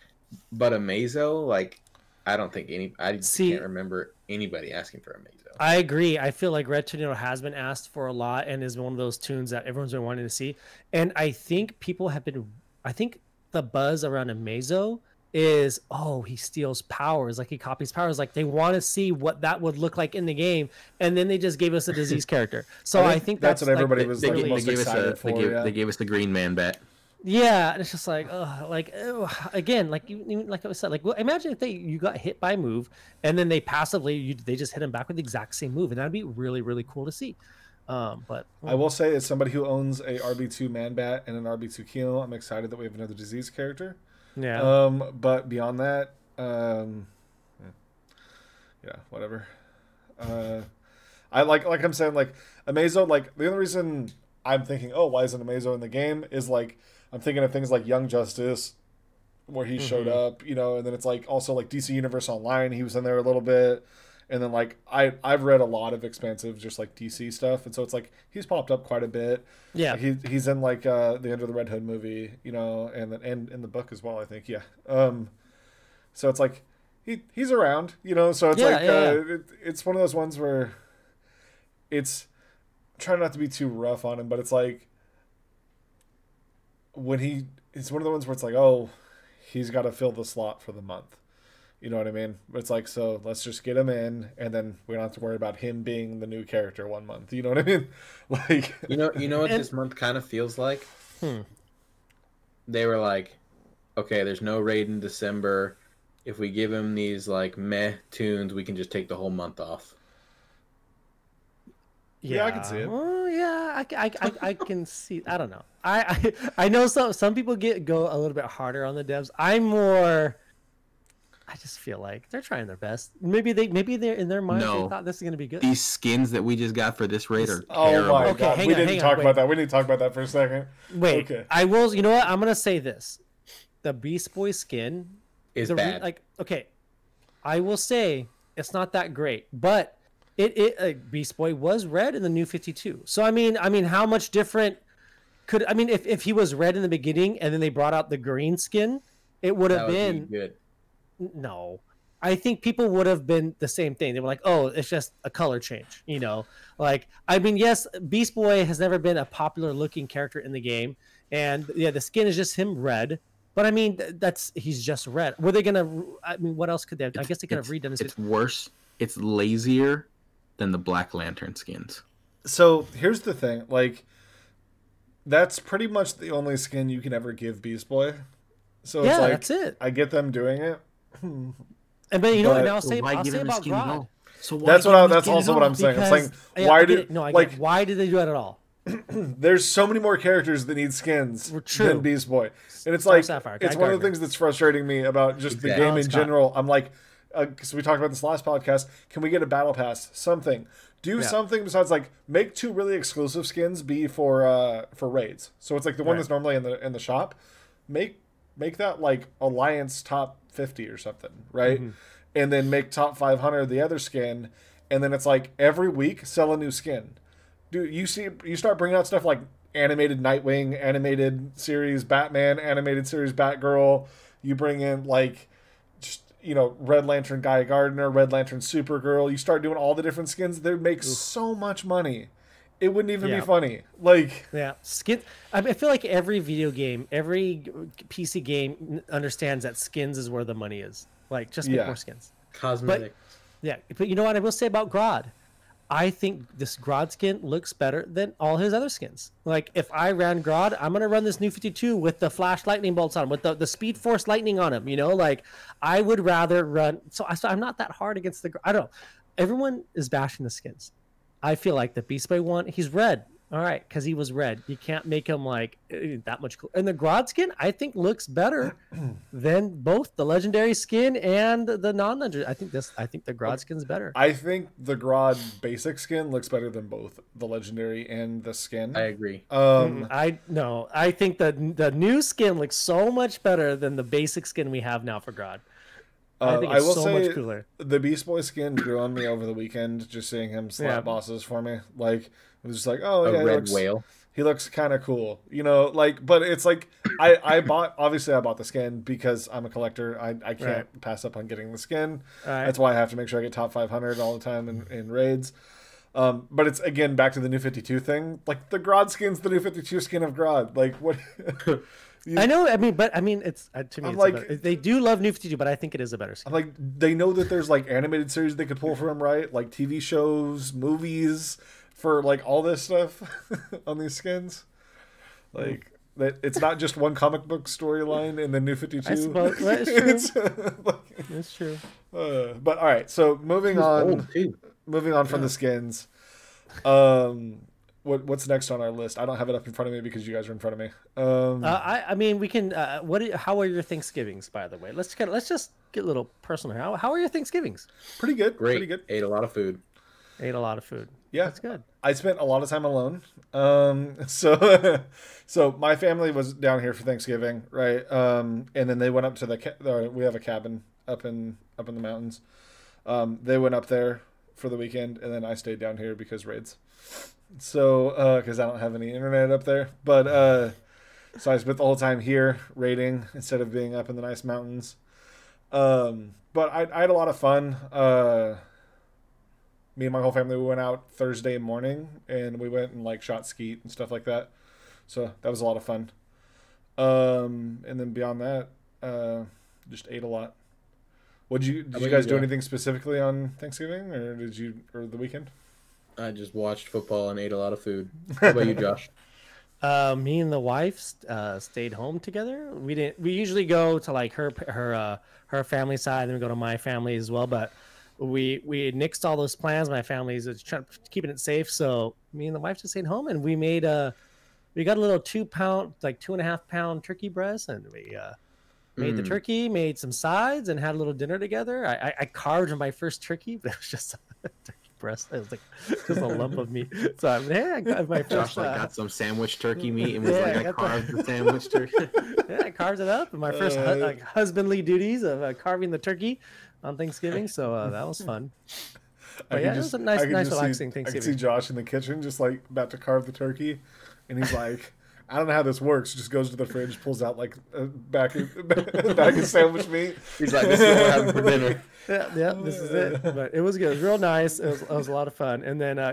But Amazo, like, I don't think can't remember anybody asking for Amazo. I agree. I feel like Red Tornado has been asked for a lot and is one of those tunes that everyone's been wanting to see. And I think I think the buzz around Amazo is, he steals powers, like he copies powers, like they want to see what that would look like in the game, and then they just gave us a disease character. So I think that's what everybody was like most excited for. They gave us the Green Man bat. Yeah, and it's just like, again, like like I said, like imagine if you got hit by a move, and then they they just hit him back with the exact same move, and that'd be really really cool to see. But I will say, as somebody who owns a RB2 Man Bat and an RB2 Kino, I'm excited that we have another disease character. Yeah. But beyond that, whatever. I like I'm saying, like Amazo, like the only reason I'm thinking, why isn't Amazo in the game is like I'm thinking of things like Young Justice, where he showed up, and then it's like also like DC Universe Online, he was in there a little bit, And then like I've read a lot of expansive just like DC stuff, and so it's like he's popped up quite a bit. Yeah. He's in like the Under the Red Hood movie, you know, and then and in the book as well, I think. Yeah. So it's like he's around, you know. So it's it's one of those ones where it's trying not to be too rough on him, but it's like when it's one of the ones where it's like, oh, he's got to fill the slot for the month. You know what I mean? But it's like, so let's just get him in, and then we don't have to worry about him being the new character one month. You know what I mean? Like, you know what this month kind of feels like? They were like, okay, there's no raid in December. If we give him these like meh tunes, we can just take the whole month off. Yeah, I can see it. Well, yeah, I can see. I don't know. I know some people go a little bit harder on the devs. I just feel like they're trying their best. Maybe they're in their mind they thought this is gonna be good. These skins that we just got for this raid are oh terrible. my Okay, god, hang we on, didn't hang talk on, about that. We need to talk about that for a second. Wait, Okay. I will. You know what? I'm gonna say this: the Beast Boy skin Is bad. Okay, I will say it's not that great, but Beast Boy was red in the new 52. So I mean, how much different if he was red in the beginning and then they brought out the green skin, it would have been good. No, I think people would have been the same thing. They were like, oh, it's just a color change, you know? Like, I mean, yes, Beast Boy has never been a popular looking character in the game. And yeah, the skin is just him red. But I mean, he's just red. Were they going to, I mean, what else could they have? I guess they could have redone his. It's worse. It's lazier than the Black Lantern skins. So here's the thing. Like, that's pretty much the only skin you can ever give Beast Boy. So it's like, that's it. I get them doing it. And but you know what? I'll say why give him the about skin at Grodd. all? So why That's give him the that's skin at also what all? I'm saying. It's Because- like, why I get did it. No, I get like it. Why did they do that at all? there's so many more characters that need skins True. than Beast Boy, and it's Star like Sapphire, it's Guy one of the Gardner. things that's frustrating me about just the Exactly. game in Scott. general. I'm like, because we talked about this last podcast, can we get a battle pass? Something. Do something besides like make 2 really exclusive skins be for raids. So it's like the one Right. that's normally in the shop. Make that like Alliance top 50 or something, right? Mm-hmm. And then make top 500 the other skin, and then it's like every week sell a new skin. Dude, you start bringing out stuff like animated Nightwing, animated series Batman, animated series Batgirl. You bring in like just, you know, Red Lantern Guy Gardner, Red Lantern Supergirl. You start doing all the different skins. They make so much money. It wouldn't even Yeah. be funny. Like, Yeah, skin. I feel like every video game, every PC game understands that skins is where the money is. Like, just make Yeah. more skins. Cosmetic. Yeah, but you know what I will say about Grodd? I think this Grodd skin looks better than all his other skins. Like, if I ran Grodd, I'm gonna run this new 52 with the flash lightning bolts on, with the Speed Force lightning on him. You know, like I would rather run. So I'm not that hard against the. I don't know. Everyone is bashing the skins. I feel like the Beast Boy one, he's red. All right, because he was red. You can't make him like that much cool. And the Grodd skin, I think, looks better than both the legendary skin and the non-legendary. I think the Grodd skin's better. I think the Grodd basic skin looks better than both the legendary and the skin. I agree. I think the new skin looks so much better than the basic skin we have now for Grodd. I think it's so much cooler. The Beast Boy skin grew on me over the weekend, just seeing him slap Yeah. bosses for me. Like, it was just like, oh, yeah, A red whale. he looks kind of cool, you know, like, but it's like, I bought the skin because I'm a collector. I can't pass up on getting the skin. Right. That's why I have to make sure I get top 500 all the time in raids. But it's, again, back to the new 52 thing. Like, the Grodd skin's the new 52 skin of Grodd. Like, what? I know. I mean, it's to me. I'm It's like- they do love New 52, but I think it is a better skin. I'm like, they know that there's, like, animated series they could pull from, right? Like, TV shows, movies, for, like, all this stuff on these skins. Like, that it's not just one comic book storyline in the new 52. I suppose that is true. like, That's true. but all right, so moving on. Old too. Moving on from the skins. What's next on our list? I don't have it up in front of me because you guys are in front of me. I mean, we can. How are your Thanksgivings, by the way? Let's just get a little personal. How are your Thanksgivings? Pretty good. Great. Pretty good. Ate a lot of food. Ate a lot of food. Yeah, That's good. I spent a lot of time alone. So so my family was down here for Thanksgiving, right? And then they went up to we have a cabin up in the mountains. They went up there for the weekend, and then I stayed down here because raids. So, because I don't have any internet up there, but so I spent the whole time here raiding instead of being up in the nice mountains. But I had a lot of fun. Me and my whole family, we went out Thursday morning, and we went and like shot skeet and stuff like that. So that was a lot of fun. And then beyond that, just ate a lot. Did you guys do anything specifically on Thanksgiving or the weekend? I just watched football and ate a lot of food. How about you, Josh? Me and the wife stayed home together. We usually go to like her family side, then we go to my family as well. But we nixed all those plans. My family's keeping it safe, so me and the wife just stayed home, and we made we got a little 2.5 pound turkey breast, and we made the turkey, made some sides, and had a little dinner together. I carved my first turkey, but it was just a turkey breast. It was like just a lump of meat. So I got my first. Josh got some sandwich turkey meat and was I carved the sandwich turkey. Yeah, I carved it up. And my first husbandly duties of carving the turkey on Thanksgiving. So that was fun. But yeah, it was a nice relaxing Thanksgiving. I can see Josh in the kitchen just like about to carve the turkey, and he's like, I don't know how this works. Just goes to the fridge, pulls out like a bag of sandwich meat. He's like, this is what we're having for dinner. Yeah, this is it. But it was good. It was real nice. It was a lot of fun. And then I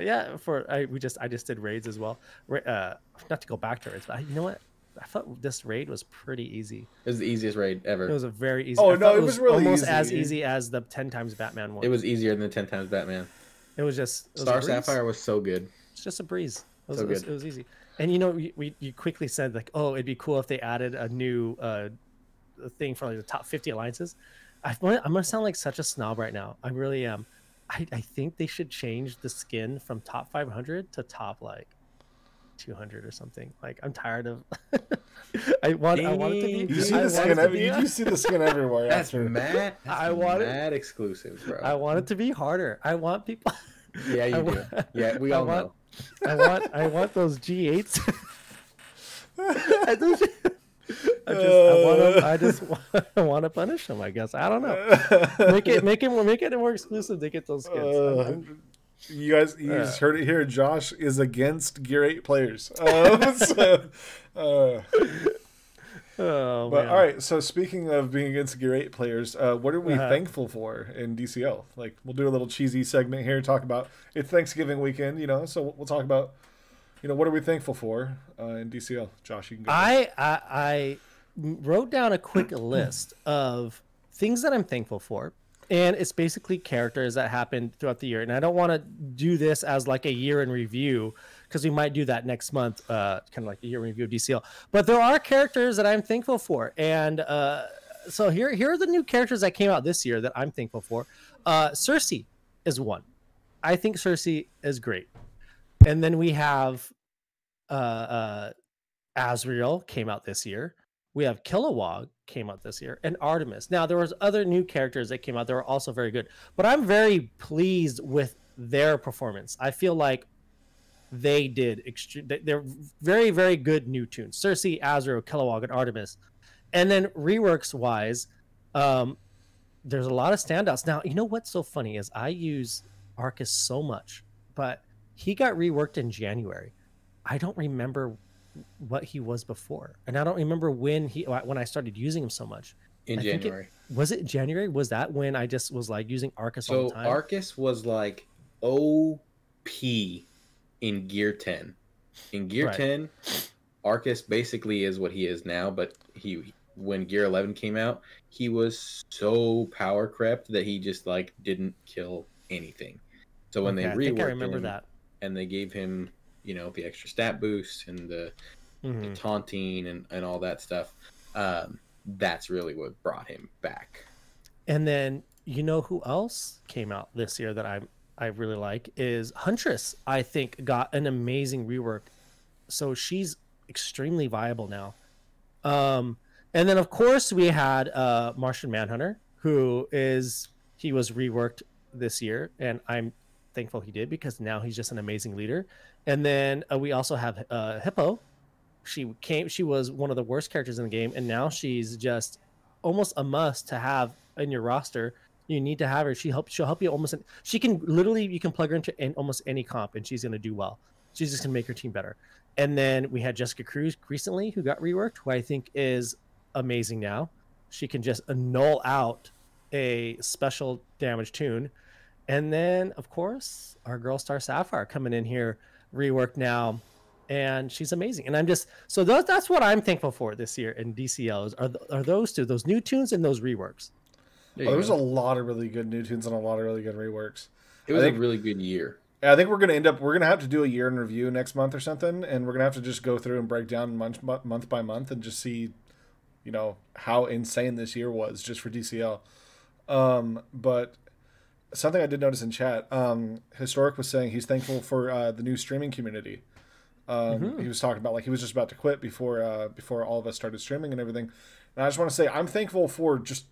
just did raids as well. Not to go back to raids, but you know what? I thought this raid was pretty easy. It was the easiest raid ever. It was a very easy. Oh no, it was really almost easy. as easy as the 10 times Batman one. It was easier than the 10 times Batman. It was just Star Sapphire was so good. It's just a breeze. It was easy. And you quickly said like, oh, it'd be cool if they added a new thing for like the top 50 alliances. I'm gonna sound like such a snob right now. I really am. I think they should change the skin from top 500 to top like 200 or something. Like I'm tired of. I want it to be. You see the skin. You do see the skin everywhere. That's mad. I want mad exclusives, bro. I want it to be harder. I want people. Yeah, you do. Yeah, we all know. I want those G8s. I want to punish them. I guess I don't know. Make it more exclusive to get those skins. You just heard it here. Josh is against Gear 8 players. All right. So speaking of being against Gear 8 players, what are we thankful for in DCL? Like, we'll do a little cheesy segment here. Talk about it's Thanksgiving weekend, so we'll talk about, what are we thankful for in DCL? Josh, you can go. I wrote down a quick list of things that I'm thankful for. And it's basically characters that happened throughout the year. And I don't want to do this as like a year in review because we might do that next month, kind of like a year in review of DCL. But there are characters that I'm thankful for. And so here are the new characters that came out this year that I'm thankful for. Cersei is one. I think Cersei is great. And then we have Azrael came out this year. We have Kilowog came out this year, and Artemis. Now, there was other new characters that came out that were also very good, but I'm very pleased with their performance. I feel like they did they're very, very good new tunes. Cersei, Azrael, Kilowog, and Artemis. And then reworks wise, there's a lot of standouts. Now, you know what's so funny is I use Arcus so much, but he got reworked in January. I don't remember what he was before, and I don't remember when I started using him so much. January. Was it January? Was that when I just was like using Arcus all the time? So Arcus was like OP in Gear 10. In Gear 10, Arcus basically is what he is now, but when Gear 11 came out, he was so power crept that he just like didn't kill anything. So when they reworked I remember him, that. And they gave him the extra stat boost and the taunting and all that stuff. That's really what brought him back. And then who else came out this year that I really like is Huntress. I think got an amazing rework, so she's extremely viable now. And then of course we had Martian Manhunter, he was reworked this year, and I'm thankful he did because now he's just an amazing leader. And then we also have Hippo. She was one of the worst characters in the game, and now she's just almost a must to have in your roster. You need to have her. She'll help you almost. She can literally, you can plug her into almost any comp, and she's going to do well. She's just going to make her team better. And then we had Jessica Cruz recently, who got reworked, who I think is amazing now. She can just annul out a special damage tune. And then, of course, our girl Star Sapphire coming in here, reworked now, and she's amazing. And I'm just so that's what I'm thankful for this year in DCLs are those two, those new tunes and those reworks. There's a lot of really good new tunes and a lot of really good reworks. It was a really good year. I think we're gonna have to do a year in review next month or something, and we're gonna have to just go through and break down month by month and just see, how insane this year was just for DCL. But something I did notice in chat, Historic was saying he's thankful for the new streaming community. He was talking about he was just about to quit before all of us started streaming and everything. And I just want to say I'm thankful for just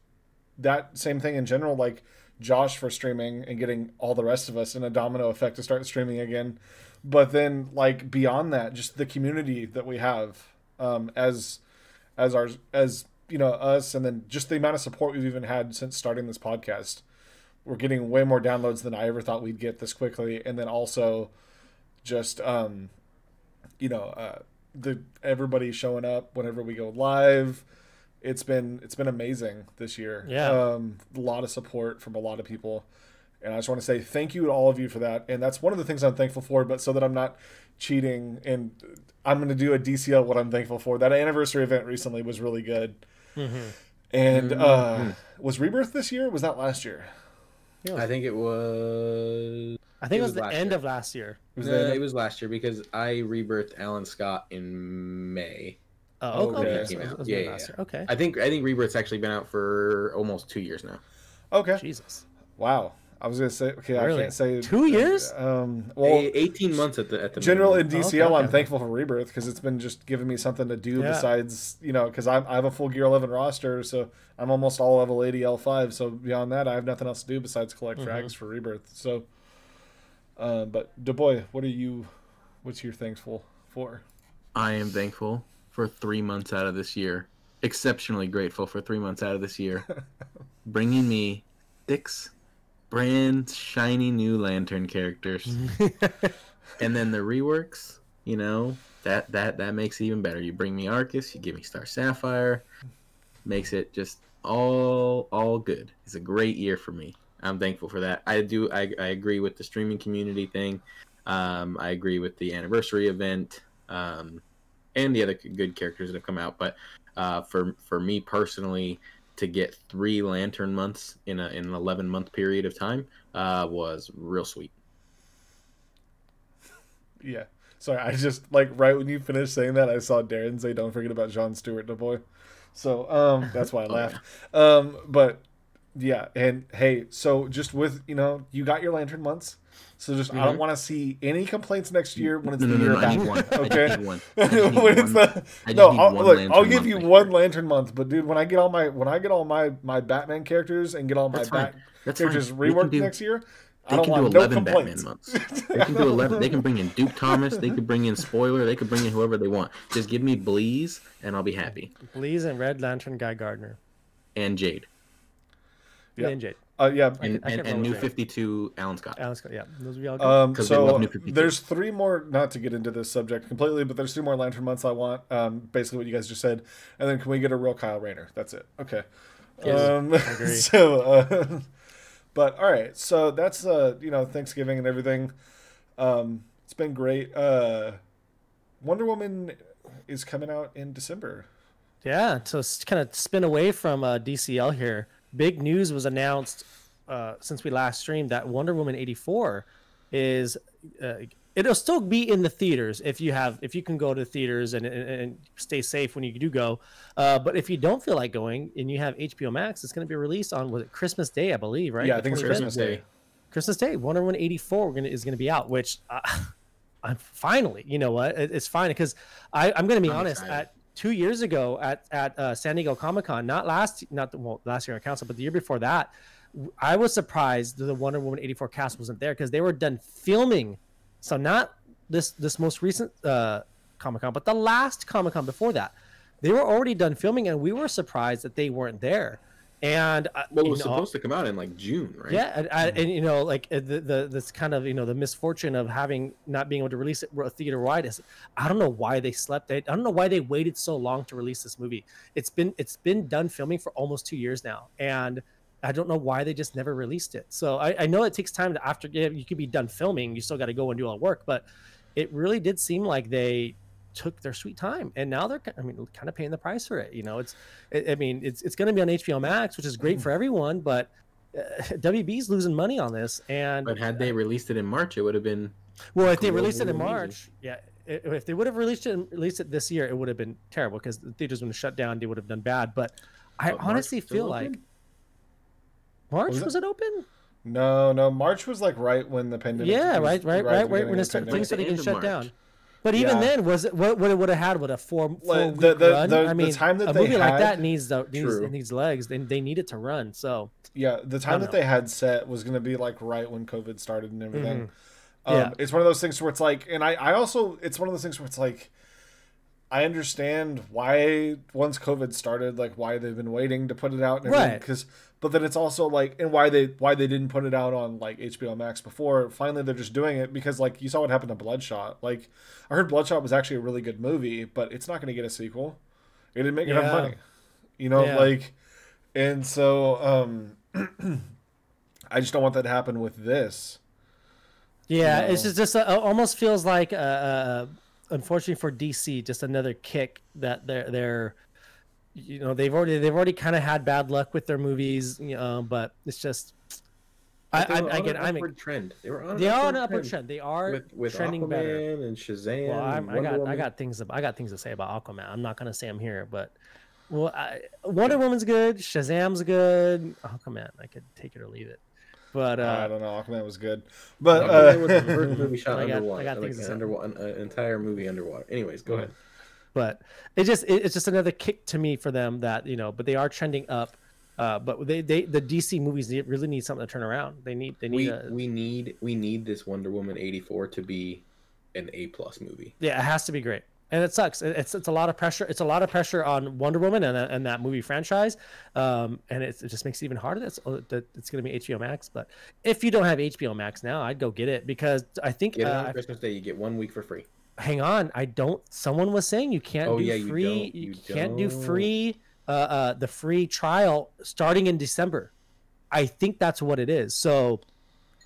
that same thing in general, like Josh for streaming and getting all the rest of us in a domino effect to start streaming again. But then beyond that, just the community that we have as us, and then just the amount of support we've even had since starting this podcast. We're getting way more downloads than I ever thought we'd get this quickly. And then also just, everybody showing up whenever we go live. It's been amazing this year. Yeah. A lot of support from a lot of people. And I just want to say thank you to all of you for that. And that's one of the things I'm thankful for, but so that I'm not cheating and I'm going to do a DCL what I'm thankful for. That anniversary event recently was really good. And was Rebirth this year? Or was that last year? I think it was. I think it was the end of last year. It was last year because I rebirthed Alan Scott in May. Oh, okay. Came out. Yeah. Okay. I think Rebirth's actually been out for almost 2 years now. Okay. Jesus. Wow. I was gonna say Really? I can't say 2 years. Well, 18 months at the general in minimum. DCL, Okay. I'm thankful for Rebirth because it's been just giving me something to do besides because I have a full Gear 11 roster, so I'm almost all level 80 L5. So beyond that, I have nothing else to do besides collect frags for Rebirth. So, but Dubois, what's your thankful for? I am thankful for 3 months out of this year. Exceptionally grateful for 3 months out of this year. Bringing me 6 brand shiny new Lantern characters. And then the reworks, that makes it even better. You bring me Arcus, you give me Star Sapphire. Makes it just all good. It's a great year for me. I'm thankful for that. I agree with the streaming community thing. I agree with the anniversary event. And the other good characters that have come out, but for me personally, to get 3 Lantern months in an 11-month period of time was real sweet. Yeah, sorry, I just right when you finished saying that, I saw Darren say, "Don't forget about John Stewart, Dubois." So that's why I laughed. But yeah, and hey, so just with you got your Lantern months. So just I don't want to see any complaints next year when it's the year I back. need one. Okay. I just need one. When it's I'll give you one Lantern month, but dude, when I get all my Batman characters and get all my characters reworked next year, I don't want no complaints. Batman months. They can do 11. They can bring in Duke Thomas. They could bring in Spoiler. They could bring in whoever they want. Just give me Bleeze, and I'll be happy. Bleeze and Red Lantern Guy Gardner. And Jade. Yeah. And Jade. Yeah. And New 52 Alan Scott. Alan Scott, yeah. Those would be all good. 'Cause they love So New 52. there's 3 more, not to get into this subject completely, but there's 2 more Lantern months I want. Basically what you guys just said, and then can we get a real Kyle Rayner? That's it. Okay. Agree. So, but all right. So that's Thanksgiving and everything. It's been great. Wonder Woman is coming out in December. Yeah, so it's kind of spin away from DCL here. Big news was announced since we last streamed that Wonder Woman 84 is it'll still be in the theaters if you can go to theaters and stay safe when you do go. But if you don't feel like going and you have HBO Max, it's going to be released on Christmas Day, I believe, right? Yeah, The I think it's 25th. Christmas Day. Christmas Day, Wonder Woman 84 is going to be out, which I'm finally, it's fine because I'm going to be honest. excited. 2 years ago at San Diego Comic-Con, last year on council, but the year before that, I was surprised that the Wonder Woman 84 cast wasn't there because they were done filming. So not this most recent Comic-Con, but the last Comic-Con before that, they were already done filming, and we were surprised that they weren't there. And Well, it was supposed to come out in like June, right? yeah, and you know, like the this kind of, you know, the misfortune of having not being able to release it theater wide is, I don't know why they slept. I don't know why they waited so long to release this movie. It's been done filming for almost 2 years now, and I don't know why they just never released it. So I know it takes time to, after you could be done filming, you still got to go and do all the work, but it really did seem like they took their sweet time, and now they're, I mean, kind of paying the price for it. You know, it's going to be on HBO Max, which is great for everyone, but WB's losing money on this. And But had they released it in March, it would have been. well, if they released it in amazing. March, yeah, if they would have released it this year, it would have been terrible because the theaters would have shut down. They would have done bad. But I But honestly March feel still like open? March Was was it open? No, March was like right when the pandemic. Yeah, was right at the when beginning it of the started, pandemic. things started End getting of shut March. down. But even Yeah. then, was it what it would have had with a four Like, week the run? I mean, time that a they movie like had- that needs True. needs legs. They need it to run. So Yeah, the time don't that know. they had set was going to be like right when COVID started and everything. Yeah. It's one of those things where it's like, and I also, it's one of those things where it's like, I understand why once COVID started, like why they've been waiting to put it out and everything. Right. But then it's also like, and why they didn't put it out on like HBO Max before. Finally, they're just doing it because like you saw what happened to Bloodshot. Like I heard Bloodshot was actually a really good movie, but it's not going to get a sequel. It didn't make enough Yeah. money, you know. Yeah. Like, and so I just don't want that to happen with this. yeah, No. it's just almost feels like unfortunately for DC, just another kick that they're you know, they've already kind of had bad luck with their movies, you know, but it's just But they were on again, an upward trend. They were on they an are on an upward upward trend. They are with trending Aquaman better. and Shazam. Well, and I Wonder got Woman. I got things to say about Aquaman. I'm not gonna say I'm here, but well, Wonder Woman's good. Shazam's good. Aquaman, I could take it or leave it. But I don't know. Aquaman was good, but Aquaman was the first movie shot I got underwater. things to say. An entire movie underwater. Anyways, go ahead. But it's just another kick to me for them that, you know, but they are trending up. But the DC movies really need something to turn around. They need We need this Wonder Woman 84 to be an A+ movie. yeah, it has to be great. And it sucks. It's a lot of pressure. It's a lot of pressure on Wonder Woman and that movie franchise. And it just makes it even harder. That it's going to be HBO Max. But if you don't have HBO Max now, I'd go get it because I think Get it on Christmas Day. You get 1 week for free. hang on, I don't. Someone was saying you can't do you free. don't. You You can't do don't. free. The free trial starting in December. I think that's what it is. So,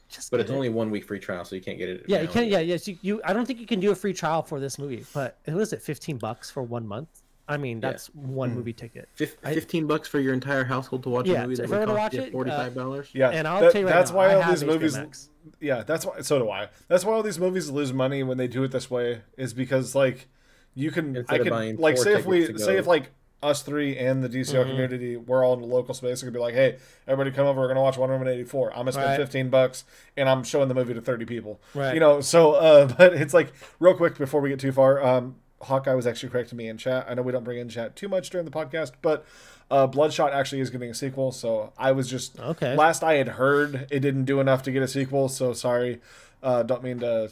just But get it's it. only 1 week free trial, so you can't get it. Yeah, you now. can. Yeah, yes. You. I don't think you can do a free trial for this movie. But what is it? $15 for 1 month. I mean, that's one movie ticket. $15 for your entire household to watch Yeah, a movie so that if I would were to cost watch you it, $45. yeah, And I'll tell you right that's now, why I all have these HBO movies. Max. Yeah, that's why. So do I. That's why all these movies lose money when they do it this way. Is because like you can. Instead I of can buying like 4 say if we tickets to say go. if like us three and the DCL Mm-hmm. community, we're all in a local space. It could be like, hey, everybody come over. We're gonna watch Wonder Woman 84. I'm gonna spend Right. $15 and I'm showing the movie to 30 people. Right. You know. So, but it's like real quick before we get too far. Hawkeye was actually correcting me in chat. I know we don't bring in chat too much during the podcast, but Bloodshot actually is getting a sequel. So I was just Okay. last I had heard, it didn't do enough to get a sequel. So sorry. Don't mean to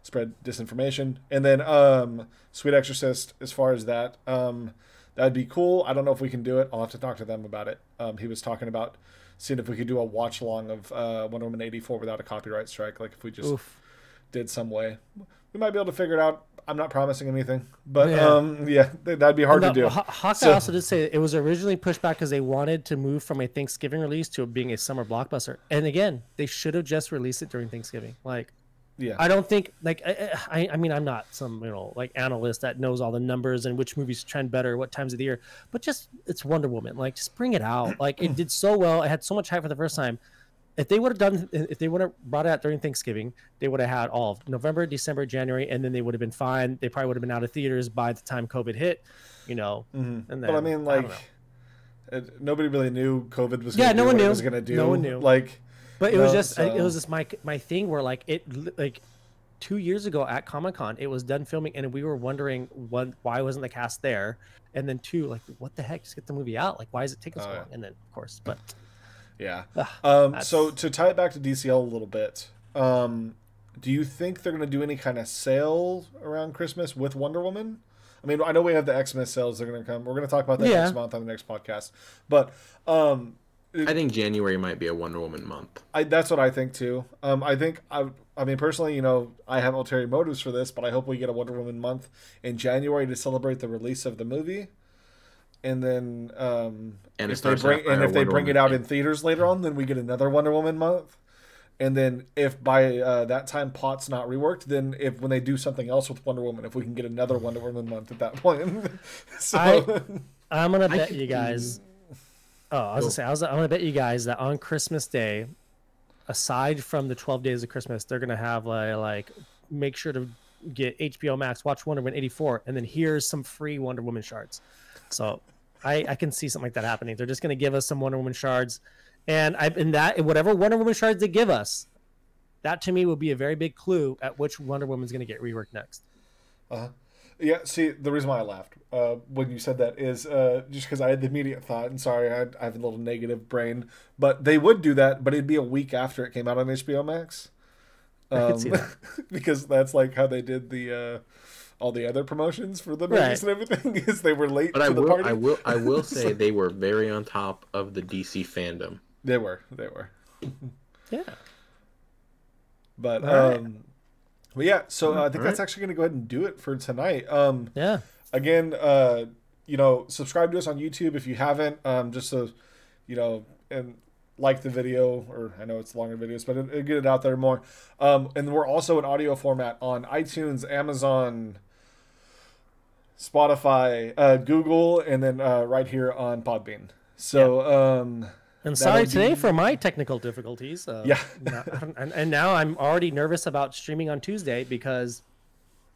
spread disinformation. And then Sweet Exorcist, as far as that, that'd be cool. I don't know if we can do it. I'll have to talk to them about it. He was talking about seeing if we could do a watch along of Wonder Woman 84 without a copyright strike. Like if we just Oof. did some way, we might be able to figure it out. I'm not promising anything, but Yeah. that'd be hard to do. Hawkeye So- also did say it was originally pushed back because they wanted to move from a Thanksgiving release to it being a summer blockbuster. And again, they should have just released it during Thanksgiving. Like, Yeah. I don't think like I mean I'm not some like analyst that knows all the numbers and which movies trend better what times of the year, but just it's Wonder Woman, like just bring it out. Like it did so well, it had so much hype for the first time. If they would have brought it out during Thanksgiving, they would have had all of November, December, January, and then they would have been fine. They probably would have been out of theaters by the time COVID hit, And then, But I mean, don't like, know. nobody really knew COVID was. Yeah, Gonna no do one what knew. It was gonna do. No one knew. Like, But it No, was just so- it was just my thing where like 2 years ago at Comic-Con it was done filming and we were wondering why wasn't the cast there, and then two, like what the heck, just get the movie out, like why is it taking so Oh, long? And then of course, but yeah. that's- So to tie it back to DCL a little bit, do you think they're gonna do any kind of sale around Christmas with Wonder Woman? I mean, I know we have the Xmas sales that are going to come. We're going to talk about that Yeah. next month on the next podcast. But I think January might be a Wonder Woman month. that's what I think too. I mean, personally, you know, I have ulterior motives for this, but I hope we get a Wonder Woman month in January to celebrate the release of the movie. And then, And it if starts they bring Wonder it out Woman in theaters later on, then we get another Wonder Woman month. And then, if by that time Pot's not reworked, then when they do something else with Wonder Woman, if we can get another Wonder Woman month at that point, so I'm gonna bet you guys. Oh, I was gonna say, I'm gonna bet you guys that on Christmas Day, aside from the 12 days of Christmas, they're gonna have like make sure to get HBO Max, watch Wonder Woman 84, and then here's some free Wonder Woman shards. So I can see something like that happening. They're just gonna give us some Wonder Woman shards, and whatever Wonder Woman shards they give us, that to me would be a very big clue at which Wonder Woman's gonna get reworked next. yeah. See, the reason why I laughed when you said that is just because I had the immediate thought, and sorry, I have a little negative brain, but they would do that, but it'd be a week after it came out on HBO Max. I could see that. Because that's like how they did the all the other promotions for the movies Right. and everything is they were late But to the party. I will say they were very on top of the DC fandom. They were. Yeah. But Alright. but yeah, so I think Alright. that's actually going to go ahead and do it for tonight. Yeah. Again, you know, subscribe to us on YouTube if you haven't, just so you know, and like the video, or I know it's longer videos, but it'll get it out there more. And we're also in audio format on iTunes, Amazon, Spotify, Google, and then right here on Podbean. So And sorry that'll today be- for my technical difficulties. Yeah. and now I'm already nervous about streaming on Tuesday because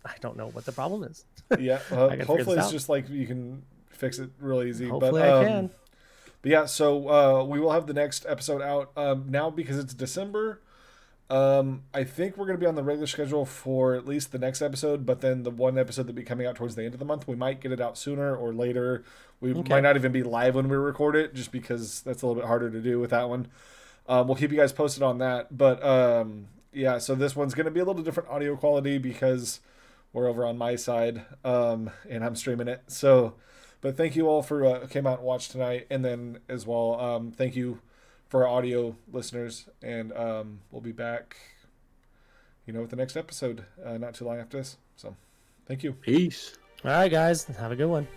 I don't know what the problem is. yeah, I gotta figure hopefully this it's out. just like you can fix it real easy. Hopefully but, I can. But yeah, so we will have the next episode out now because it's December. I think we're going to be on the regular schedule for at least the next episode, but then the one episode that will be coming out towards the end of the month, we might get it out sooner or later. We might not even be live when we record it, just because that's a little bit harder to do with that one. We'll keep you guys posted on that. But yeah, so this one's going to be a little different audio quality because we're over on my side and I'm streaming it. So, but thank you all for came out and watched tonight, and then as well, thank you for our audio listeners, and we'll be back, you know, with the next episode not too long after this. So, thank you. Peace. All right, guys. Have a good one.